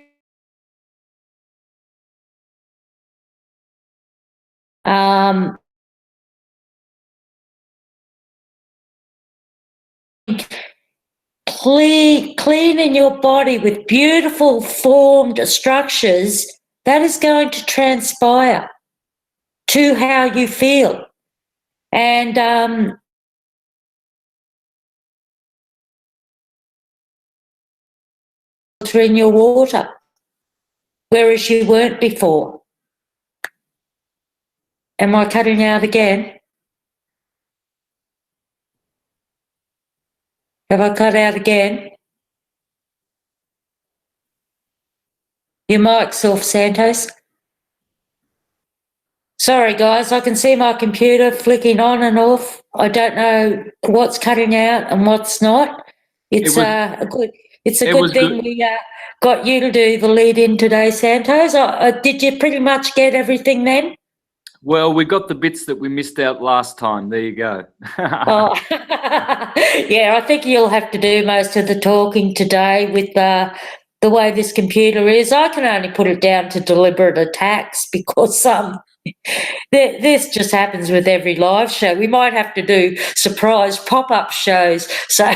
cleaning your body with beautiful formed structures, that is going to transpire to how you feel. And in your water, whereas you weren't before. Am I cutting out again? Have I cut out again? Your mic's off, Santos. Sorry, guys, I can see my computer flicking on and off. I don't know what's cutting out and what's not. It's a good thing we got you to do the lead in today, Santos. Did you pretty much get everything then? Well, we got the bits that we missed out last time. There you go. Oh, yeah, I think you'll have to do most of the talking today with the way this computer is. I can only put it down to deliberate attacks because this just happens with every live show. We might have to do surprise pop-up shows. So,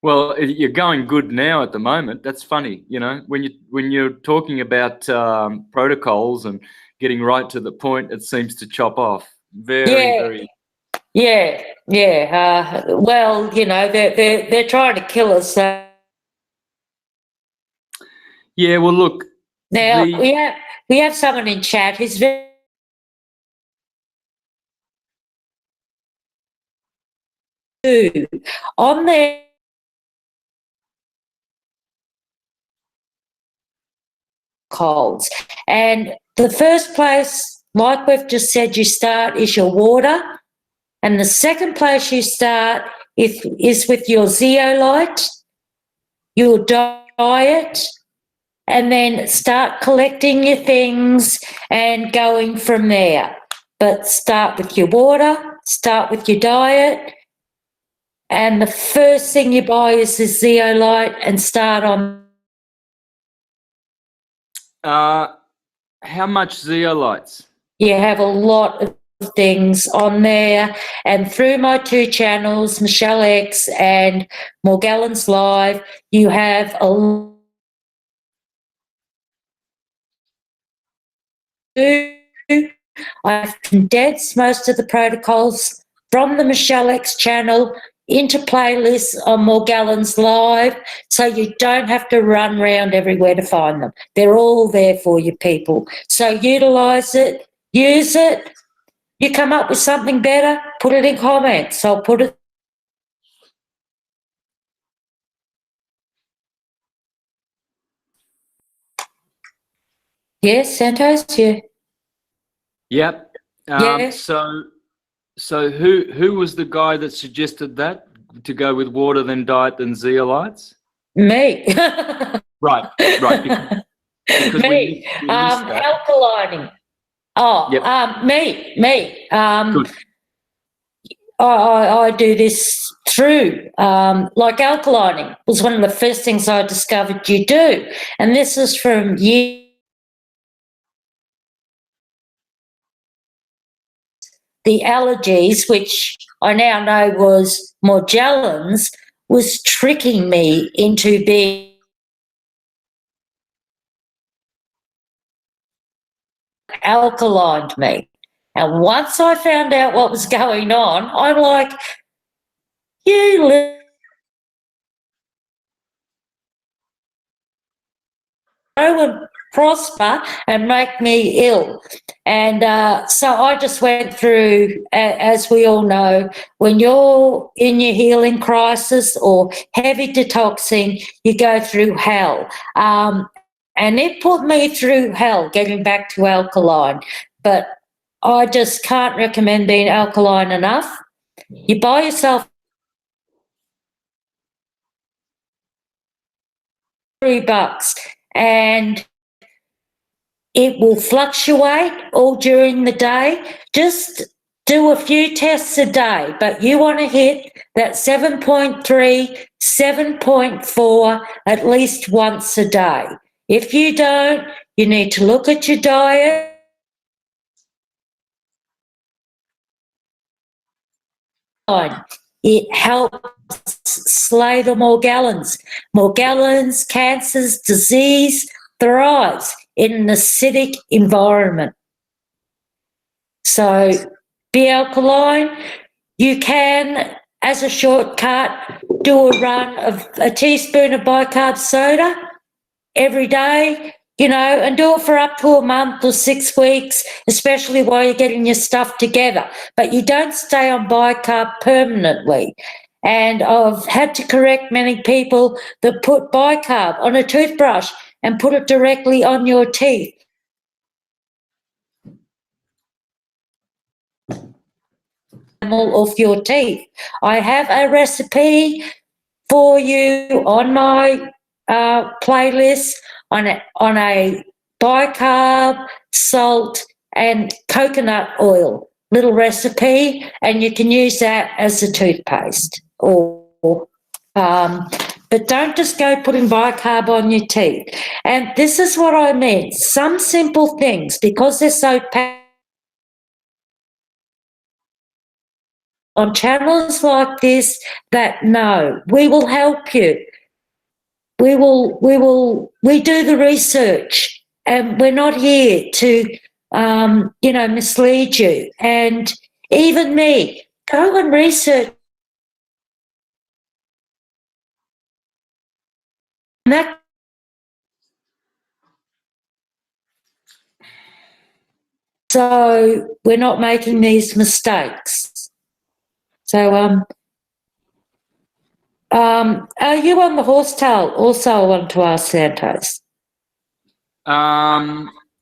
well, you're going good now at the moment. That's funny, you know, when you're talking about protocols and getting right to the point, it seems to chop off. Very. Yeah. Well, you know, they're trying to kill us. So. Yeah. Well, look. Now we have someone in chat who's very on their colds, and the first place, like we've just said, you start is your water, and the second place you start is with your zeolite, your diet, and then start collecting your things and going from there. But start with your water, start with your diet, and the first thing you buy is the zeolite and start on. How much zeolites? You have a lot of things on there, and through my 2 channels, Michelle X and Morgellons Live, you have a I've condensed most of the protocols from the Michelle X channel into playlists on Morgellons Live, so you don't have to run around everywhere to find them. They're all there for you people. So utilise it, use it. You come up with something better, put it in comments. I'll put it. Yes, Santos, yeah. Yep. Yes. So who was the guy that suggested that, to go with water, then diet, then zeolites? Me. Right. Because Me. we missed that. Alkalining. Oh, Yep. Me. Good. I do this through, like alkalining was one of the first things I discovered you do. And this is from years. The allergies, which I now know was Morgellons, was tricking me into being alkalined me. And once I found out what was going on, I'm like, you little and prosper and make me ill. And so I just went through, as we all know, when you're in your healing crisis or heavy detoxing, you go through hell. And it put me through hell getting back to alkaline. But I just can't recommend being alkaline enough. You buy yourself $3 and it will fluctuate all during the day. Just do a few tests a day, but you want to hit that 7.3, 7.4 at least once a day. If you don't, you need to look at your diet. It helps slay the Morgellons. Morgellons, cancers, disease thrives in an acidic environment. So be alkaline. You can, as a shortcut, do a run of a teaspoon of bicarb soda every day, and do it for up to a month or 6 weeks, especially while you're getting your stuff together. But you don't stay on bicarb permanently. And I've had to correct many people that put bicarb on a toothbrush and put it directly on your teeth. Off your teeth. I have a recipe for you on my playlist on a bicarb, salt, and coconut oil little recipe, and you can use that as a toothpaste. But don't just go putting bicarb on your teeth. And this is what I mean. Some simple things, because they're so on channels like this, that no, we will help you. We do the research, and we're not here to, mislead you. And even me, go and research. That so we're not making these mistakes. So, are you on the horsetail? Also, I want to ask Santos.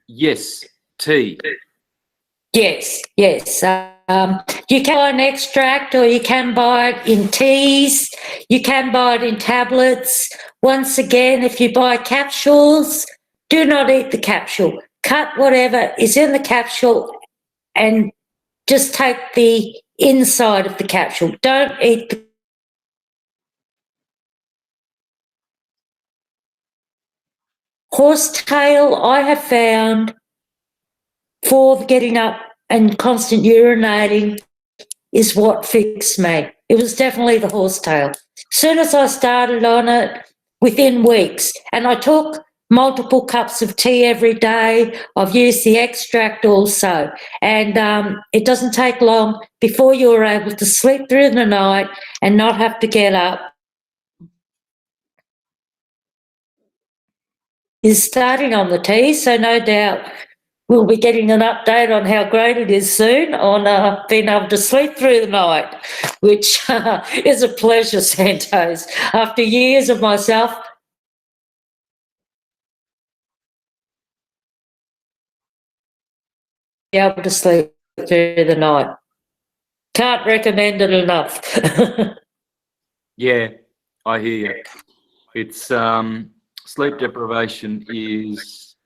Yes, tea. Yes. You can buy an extract, or you can buy it in teas. You can buy it in tablets. once again, if you buy capsules, do not eat the capsule. Cut whatever is in the capsule and just take the inside of the capsule. Don't eat the horsetail. I have found for getting up and constant urinating is what fixed me. It was definitely the horsetail. As soon as I started on it, within weeks, and I took multiple cups of tea every day. I've used the extract also, and it doesn't take long before you're able to sleep through the night and not have to get up. Is starting on the tea, so no doubt we'll be getting an update on how great it is soon on being able to sleep through the night, which is a pleasure, Santos. After years of myself be able to sleep through the night. Can't recommend it enough. Yeah, I hear you. It's sleep deprivation is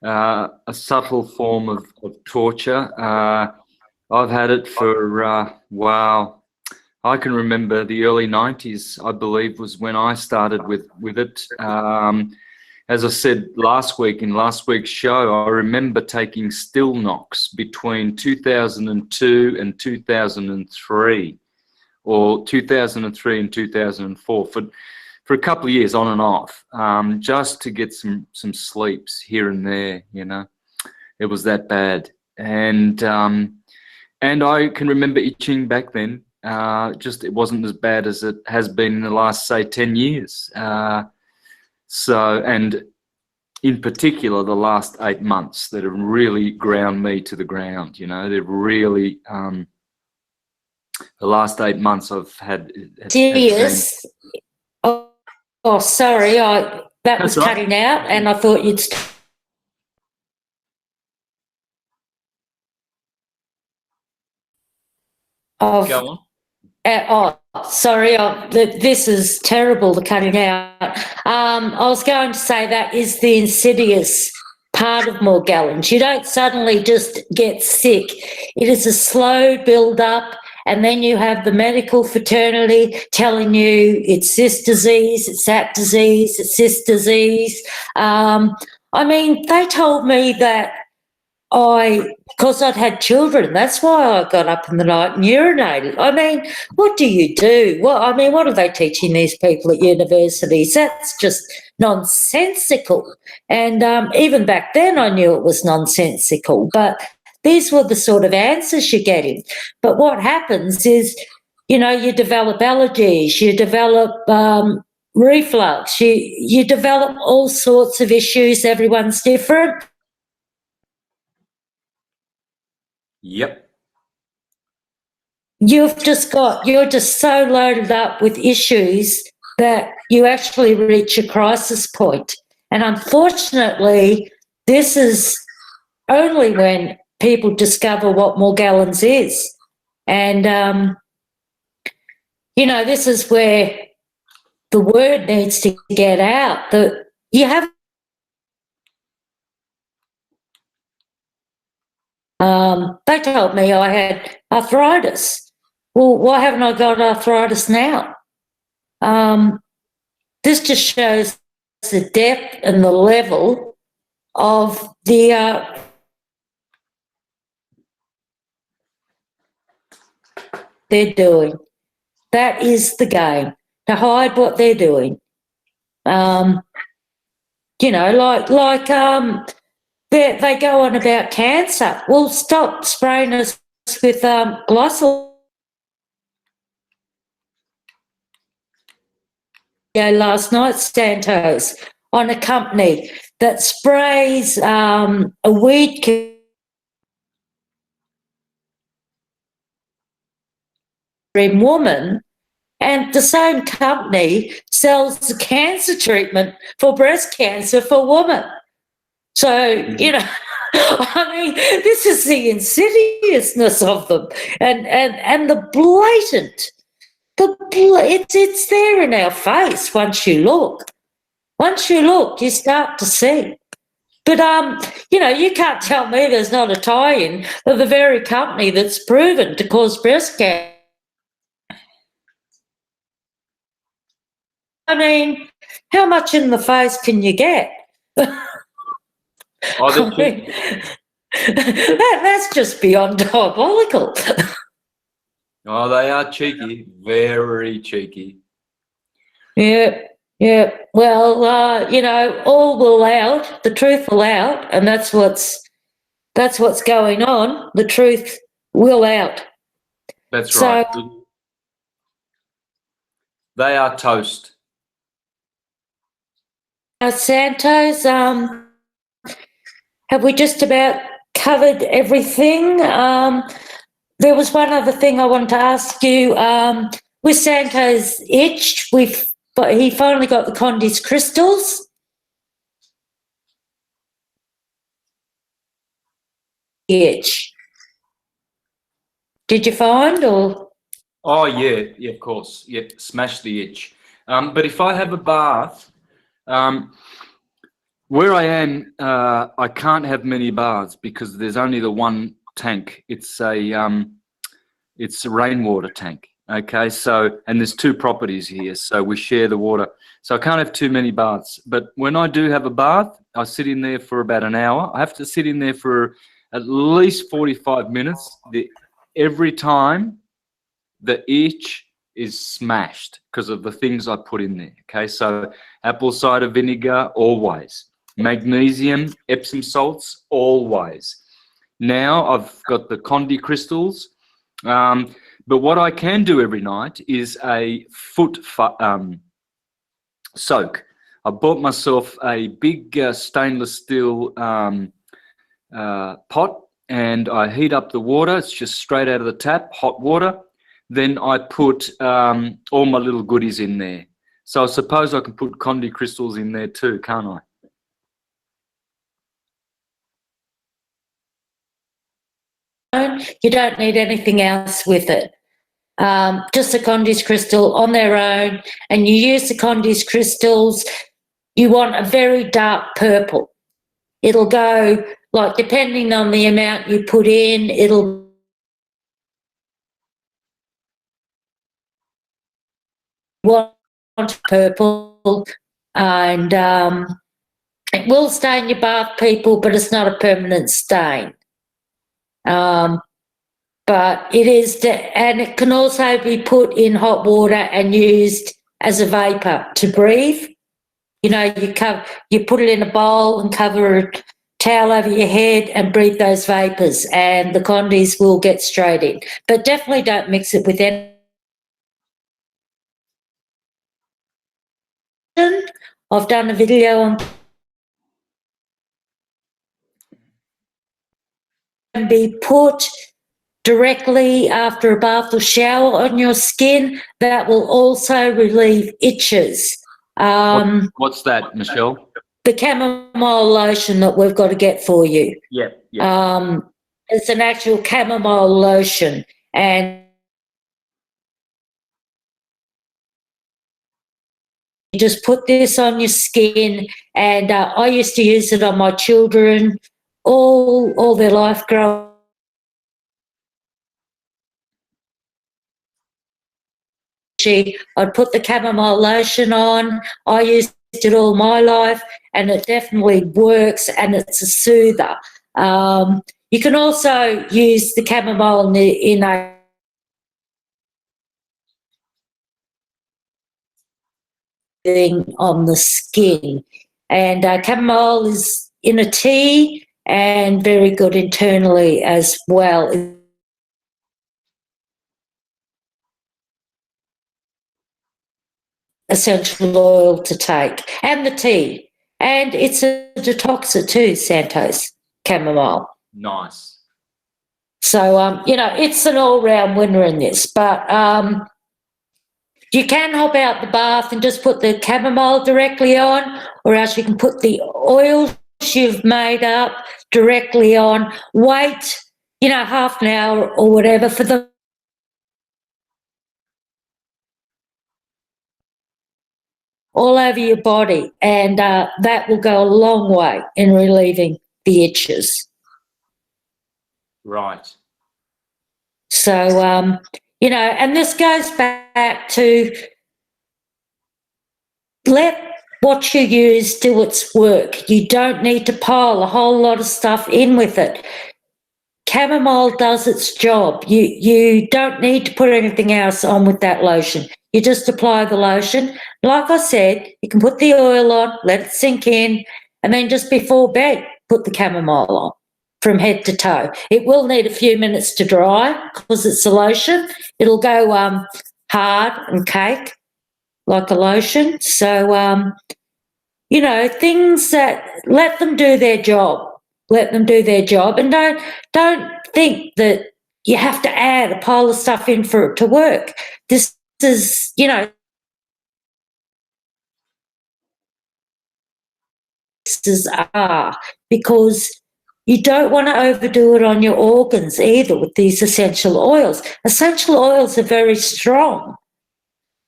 a subtle form of torture. I've had it for, wow, I can remember the early 90s, I believe, was when I started with it. As I said last week, in last week's show, I remember taking still knocks between 2002 and 2003, or 2003 and 2004, for a couple of years on and off, just to get some sleeps here and there, you know. It was that bad. And I can remember itching back then. Just it wasn't as bad as it has been in the last, say, 10 years. So, and in particular, the last 8 months that have really ground me to the ground, you know. They've really, the last 8 months I've had. Serious? Oh, sorry, that was cutting out, and I thought you'd. Go on. Sorry, this is terrible, the cutting out. I was going to say that is the insidious part of Morgellons. You don't suddenly just get sick. It is a slow build-up, and then you have the medical fraternity telling you it's this disease, it's that disease, it's this disease. I mean, they told me that because I'd had children, that's why I got up in the night and urinated. I mean, what do you do? What are they teaching these people at universities? That's just nonsensical. And even back then I knew it was nonsensical, but these were the sort of answers you're getting. But what happens is, you know, you develop allergies, you develop reflux, you develop all sorts of issues. Everyone's different. Yep. You're just so loaded up with issues that you actually reach a crisis point. And unfortunately, this is only when people discover what Morgellons is. And, you know, this is where the word needs to get out that you have. They told me I had arthritis. Well, why haven't I got arthritis now? This just shows the depth and the level of the they're doing. That is the game, to hide what they're doing. You know, like they go on about cancer. Well, stop spraying us with glycerol. Last night, Santos, on a company that sprays a weed woman, and the same company sells the cancer treatment for breast cancer for women. So, you know, I mean, this is the insidiousness of them and the blatant, it's there in our face once you look. Once you look, you start to see. But, you can't tell me there's not a tie-in of the very company that's proven to cause breast cancer. I mean, how much in the face can you get? Oh, That's just beyond diabolical. oh, they are cheeky, very cheeky. Yeah. Well, all will out, the truth will out, and that's what's going on. The truth will out. That's right. They are toast. Santos, have we just about covered everything? There was one other thing I wanted to ask you. With Santos' itch, he finally got the Condy's crystals. Itch. Did you find or? Oh, yeah, of course. Yeah, smash the itch. But if I have a bath, where I am, I can't have many baths because there's only the one tank. It's a rainwater tank. Okay, so, and there's two properties here, so we share the water. So I can't have too many baths. But when I do have a bath, I sit in there for about an hour. I have to sit in there for at least 45 minutes. Every time the itch is smashed because of the things I put in there. Okay, so apple cider vinegar, always. Magnesium, Epsom salts, always. Now I've got the Condy crystals. But what I can do every night is a foot soak. I bought myself a big stainless steel pot, and I heat up the water. It's just straight out of the tap, hot water. Then I put all my little goodies in there. So I suppose I can put Condy crystals in there too, can't I? You don't need anything else with it. Just the Condy's crystal on their own, and you use the Condy's crystals. You want a very dark purple. It'll go, like, depending on the amount you put in, it'll want purple, and it will stain your bath, people, but it's not a permanent stain. But it is, and it can also be put in hot water and used as a vapor to breathe. You put it in a bowl and cover a towel over your head and breathe those vapors, and the Condys will get straight in. But definitely don't mix it with anything. I've done a video on can be put directly after a bath or shower on your skin. That will also relieve itches. What's that, Michelle? The chamomile lotion that we've got to get for you. Yeah. It's an actual chamomile lotion, and you just put this on your skin, and I used to use it on my children all their life growing. I'd put the chamomile lotion on. I used it all my life, and it definitely works, and it's a soother. You can also use the chamomile in a thing on the skin, and chamomile is in a tea and very good internally as well. Essential oil to take, and the tea, and it's a detoxer too, Santos chamomile. Nice. So it's an all-round winner in this, but you can hop out the bath and just put the chamomile directly on, or else you can put the oil you've made up directly on. Wait, half an hour or whatever for the all over your body, and that will go a long way in relieving the itches. Right. So, you know, and this goes back to let what you use do its work. You don't need to pile a whole lot of stuff in with it. Chamomile does its job. You don't need to put anything else on with that lotion. You just apply the lotion. Like I said, you can put the oil on, let it sink in, and then just before bed, put the chamomile on from head to toe. It will need a few minutes to dry because it's a lotion. It'll go hard and cake like a lotion. So, you know, things that let them do their job. Let them do their job, and don't think that you have to add a pile of stuff in for it to work. This is, you know, this is because you don't want to overdo it on your organs either with these essential oils. Essential oils are very strong.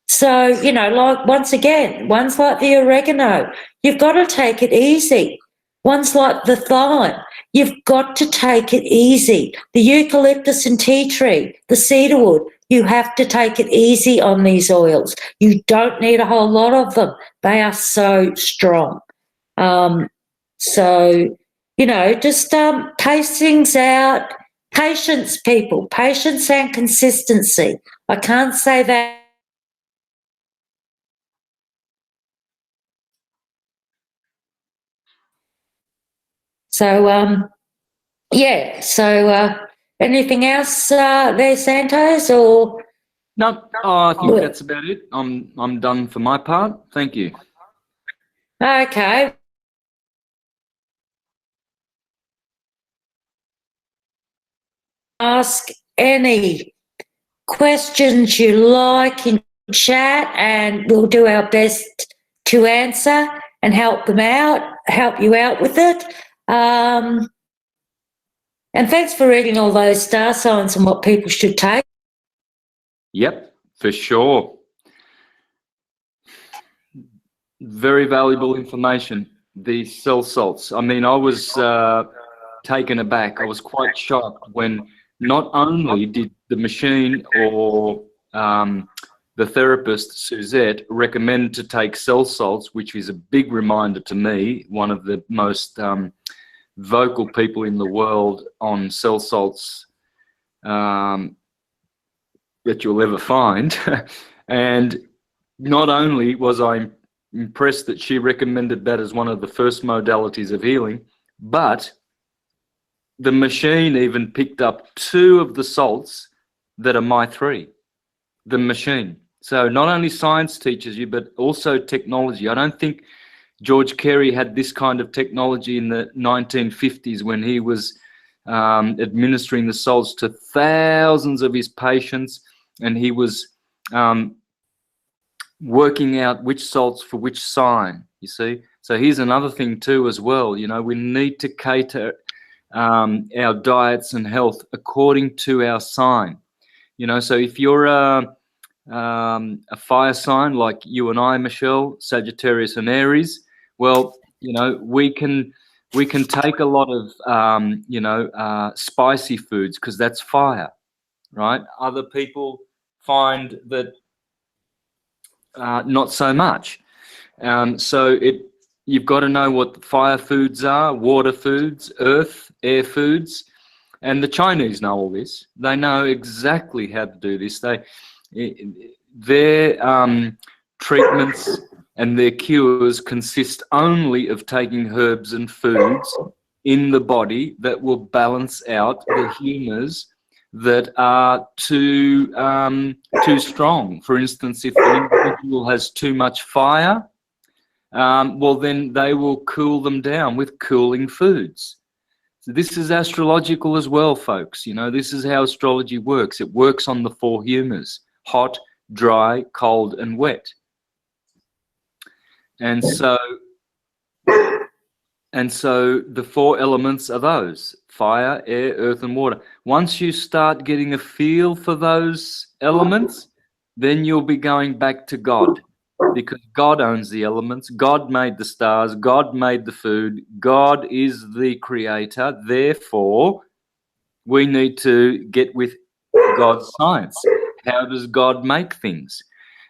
So, you know, like once again, ones like the oregano, you've got to take it easy. Ones like the thyme, you've got to take it easy. The eucalyptus and tea tree, the cedarwood, you have to take it easy on these oils. You don't need a whole lot of them. They are so strong. So, you know, just pace things out. Patience, people, patience and consistency. I can't say that. So, yeah, so anything else there, Santos, or? No, I think that's about it. I'm done for my part. Thank you. Okay. Ask any questions you like in chat, and we'll do our best to answer and help you out with it. And thanks for reading all those star signs and what people should take. Yep, for sure. Very valuable information. The cell salts. I mean, I was taken aback. I was quite shocked when not only did the machine or the therapist, Suzette, recommend to take cell salts, which is a big reminder to me, one of the most vocal people in the world on cell salts that you'll ever find. And not only was I impressed that she recommended that as one of the first modalities of healing, but the machine even picked up 2 of the salts that are my 3, the machine. So not only science teaches you, but also technology. I don't think George Carey had this kind of technology in the 1950s when he was administering the salts to thousands of his patients, and he was working out which salts for which sign, you see. So here's another thing too as well, you know, we need to cater our diets and health according to our sign. You know, so if you're a fire sign like you and I, Michelle, Sagittarius and Aries, well, you know, we can take a lot of spicy foods because that's fire, right? Other people find that not so much. So you've got to know what the fire foods are, water foods, earth, air foods, and the Chinese know all this. They know exactly how to do this. Their treatments and their cures consist only of taking herbs and foods in the body that will balance out the humours that are too strong. For instance, if an individual has too much fire, well, then they will cool them down with cooling foods. So this is astrological as well, folks. You know, this is how astrology works. It works on the 4 humours: hot, dry, cold, and wet. And so the 4 elements are those: fire, air, earth, and water. Once you start getting a feel for those elements, then you'll be going back to God. because God owns the elements. God made the stars. God made the food. God is the creator. Therefore, we need to get with God's science. How does God make things?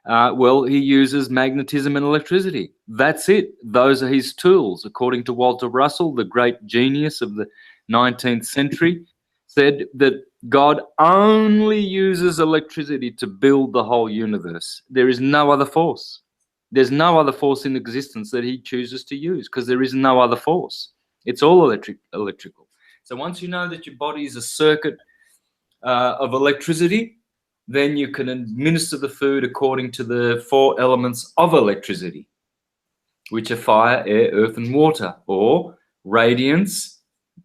Well, he uses magnetism and electricity. That's it. Those are his tools. According to Walter Russell, the great genius of the 19th century, said that God only uses electricity to build the whole universe. There is no other force. There's no other force in existence that he chooses to use, because there is no other force. It's all electrical. So once you know that your body is a circuit of electricity, then you can administer the food according to the 4 elements of electricity, which are fire, air, earth, and water, or radiance,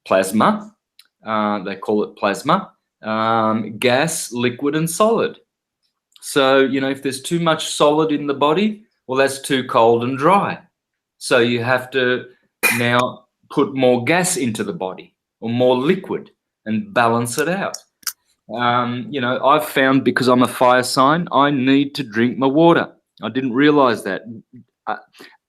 plasma. They call it plasma, gas, liquid, and solid. So, you know, if there's too much solid in the body, well, that's too cold and dry. So you have to now put more gas into the body, or more liquid, and balance it out. You know, I've found, because I'm a fire sign, I need to drink my water. I didn't realize that.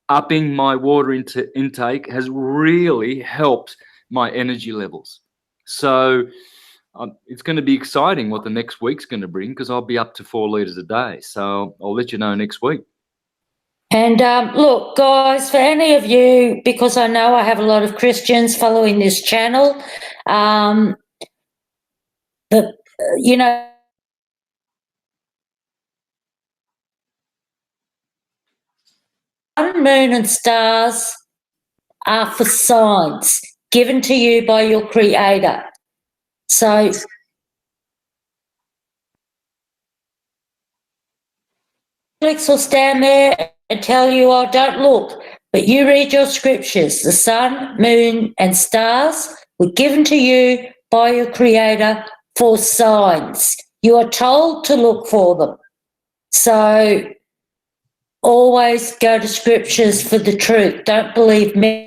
Upping my water intake has really helped my energy levels. So it's going to be exciting what the next week's going to bring, because I'll be up to 4 litres a day. So I'll let you know next week. And look, guys, for any of you, because I know I have a lot of Christians following this channel, you know, sun, moon, and stars are for signs given to you by your Creator. So Alex will stand there and tell you, oh, don't look, but you read your scriptures. The sun, moon, and stars were given to you by your Creator for signs. You are told to look for them. So always go to scriptures for the truth. Don't believe me.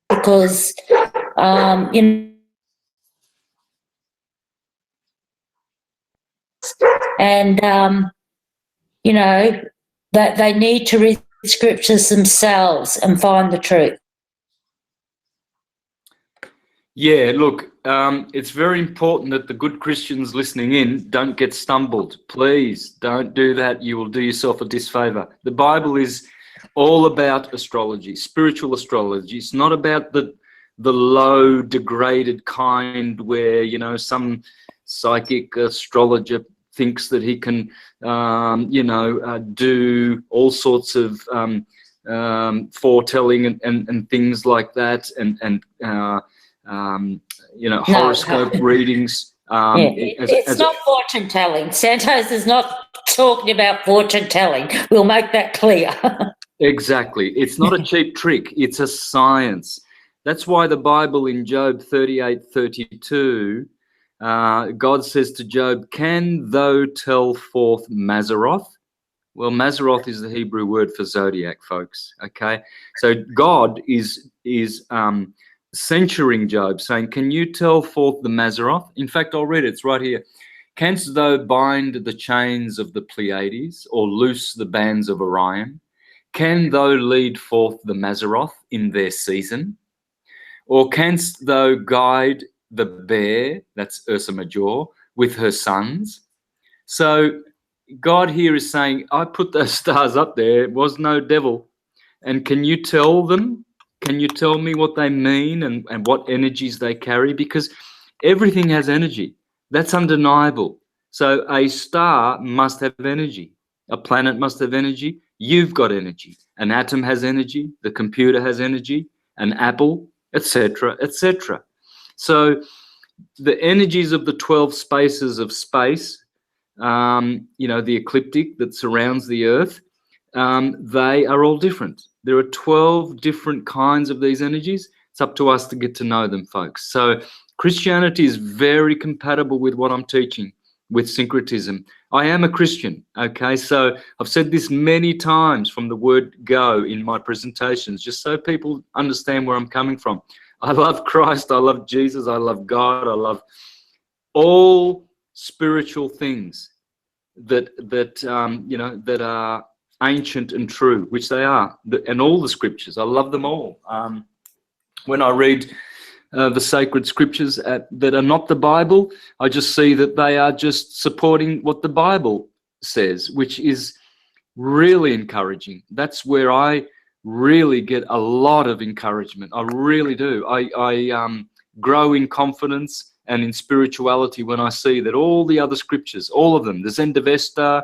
Because, you know, and, you know, that they need to read scriptures themselves and find the truth. Yeah, look, it's very important that the good Christians listening in don't get stumbled. Please don't do that. You will do yourself a disfavor. The Bible is all about astrology, spiritual astrology. It's not about the low, degraded kind where, you know, some psychic astrologer thinks that he can, you know, do all sorts of foretelling and things like that, and you know, horoscope readings. It's not fortune telling. Santos is not talking about fortune telling. We'll make that clear. Exactly. It's not a cheap trick. It's a science. That's why the Bible in Job 38:32, God says to Job, "Can thou tell forth Mazzaroth?" Well, Mazzaroth is the Hebrew word for zodiac, folks. Okay, so God is censuring Job, saying, "Can you tell forth the Mazzaroth?" In fact, I'll read it. It's right here. "Canst thou bind the chains of the Pleiades, or loose the bands of Orion? Can thou lead forth the Mazzaroth in their season? Or canst thou guide the bear," that's Ursa Major, "with her sons?" So God here is saying, I put those stars up there. It was no devil. And can you tell them? Can you tell me what they mean and what energies they carry? Because everything has energy. That's undeniable. So a star must have energy. A planet must have energy. You've got energy. An atom has energy. The computer has energy. An apple, etc., etc. So the energies of the 12 spaces of space, you know, the ecliptic that surrounds the Earth, they are all different. There are 12 different kinds of these energies. It's up to us to get to know them, folks. So Christianity is very compatible with what I'm teaching, with syncretism. I am a Christian, okay? So I've said this many times from the word go in my presentations, just so people understand where I'm coming from. I love Christ, I love Jesus, I love God, I love all spiritual things that that are ancient and true, which they are, and all the scriptures. I love them all. When I read the sacred scriptures that are not the Bible, I just see that they are just supporting what the Bible says, which is really encouraging. That's where I really get a lot of encouragement. I really do. I grow in confidence and in spirituality when I see that all the other scriptures, all of them, the Zendavesta,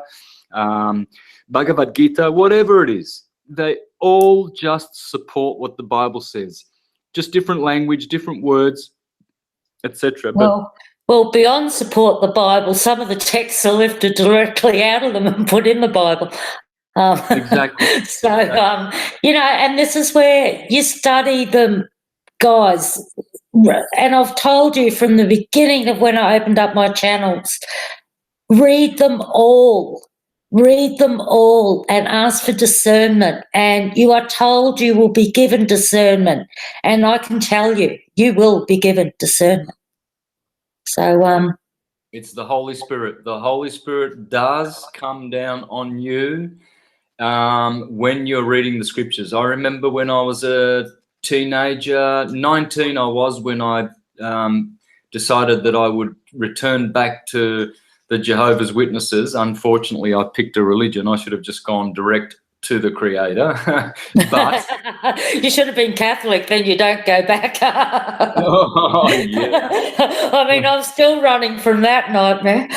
Bhagavad Gita, whatever it is, they all just support what the Bible says. Just different language, different words, etc. Well, beyond support the Bible, some of the texts are lifted directly out of them and put in the Bible. Exactly. So, and this is where you study them, guys. And I've told you from the beginning of when I opened up my channels, read them all. Read them all and ask for discernment, and you are told you will be given discernment, and I can tell you, you will be given discernment. So it's the Holy Spirit. The Holy Spirit does come down on you when you're reading the scriptures. I remember when I was a teenager, 19 I was, when I decided that I would return back to the Jehovah's Witnesses. Unfortunately, I picked a religion. I should have just gone direct to the Creator. But you should have been Catholic, then you don't go back. Oh, yeah. I mean, I'm still running from that nightmare.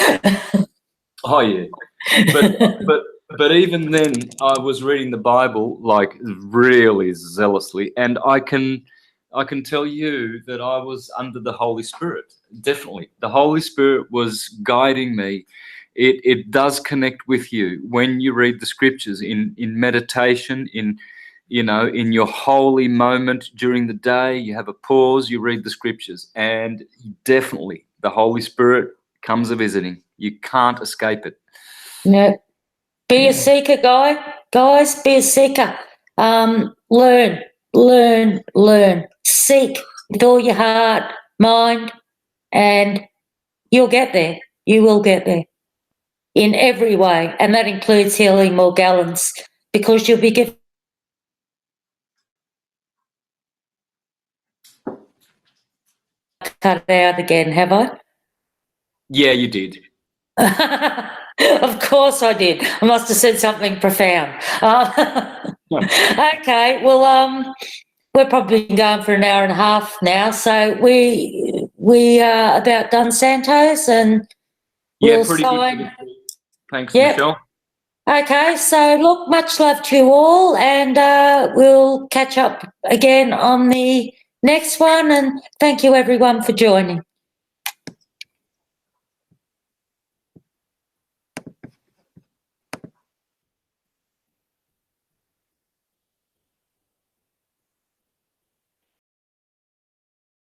Oh, yeah. But even then, I was reading the Bible like really zealously, and I can tell you that I was under the Holy Spirit. Definitely, the Holy Spirit was guiding me. It does connect with you when you read the scriptures in meditation, in your holy moment during the day. You have a pause, you read the scriptures, and definitely the Holy Spirit comes a visiting. You can't escape it. No. Be a seeker, guys. Be a seeker. Learn. Seek with all your heart, mind, and you'll get there. You will get there in every way, and that includes healing Morgellons, because you'll be given. Cut out again, have I? Yeah, you did. Of course I did. I must have said something profound. Okay, well, we're probably going for an hour and a half now, so we are about done, Santos, and Yeah, we'll pretty sign. good. Thanks, Yep. Michelle. Okay, so look, much love to you all, and we'll catch up again on the next one, and thank you everyone for joining.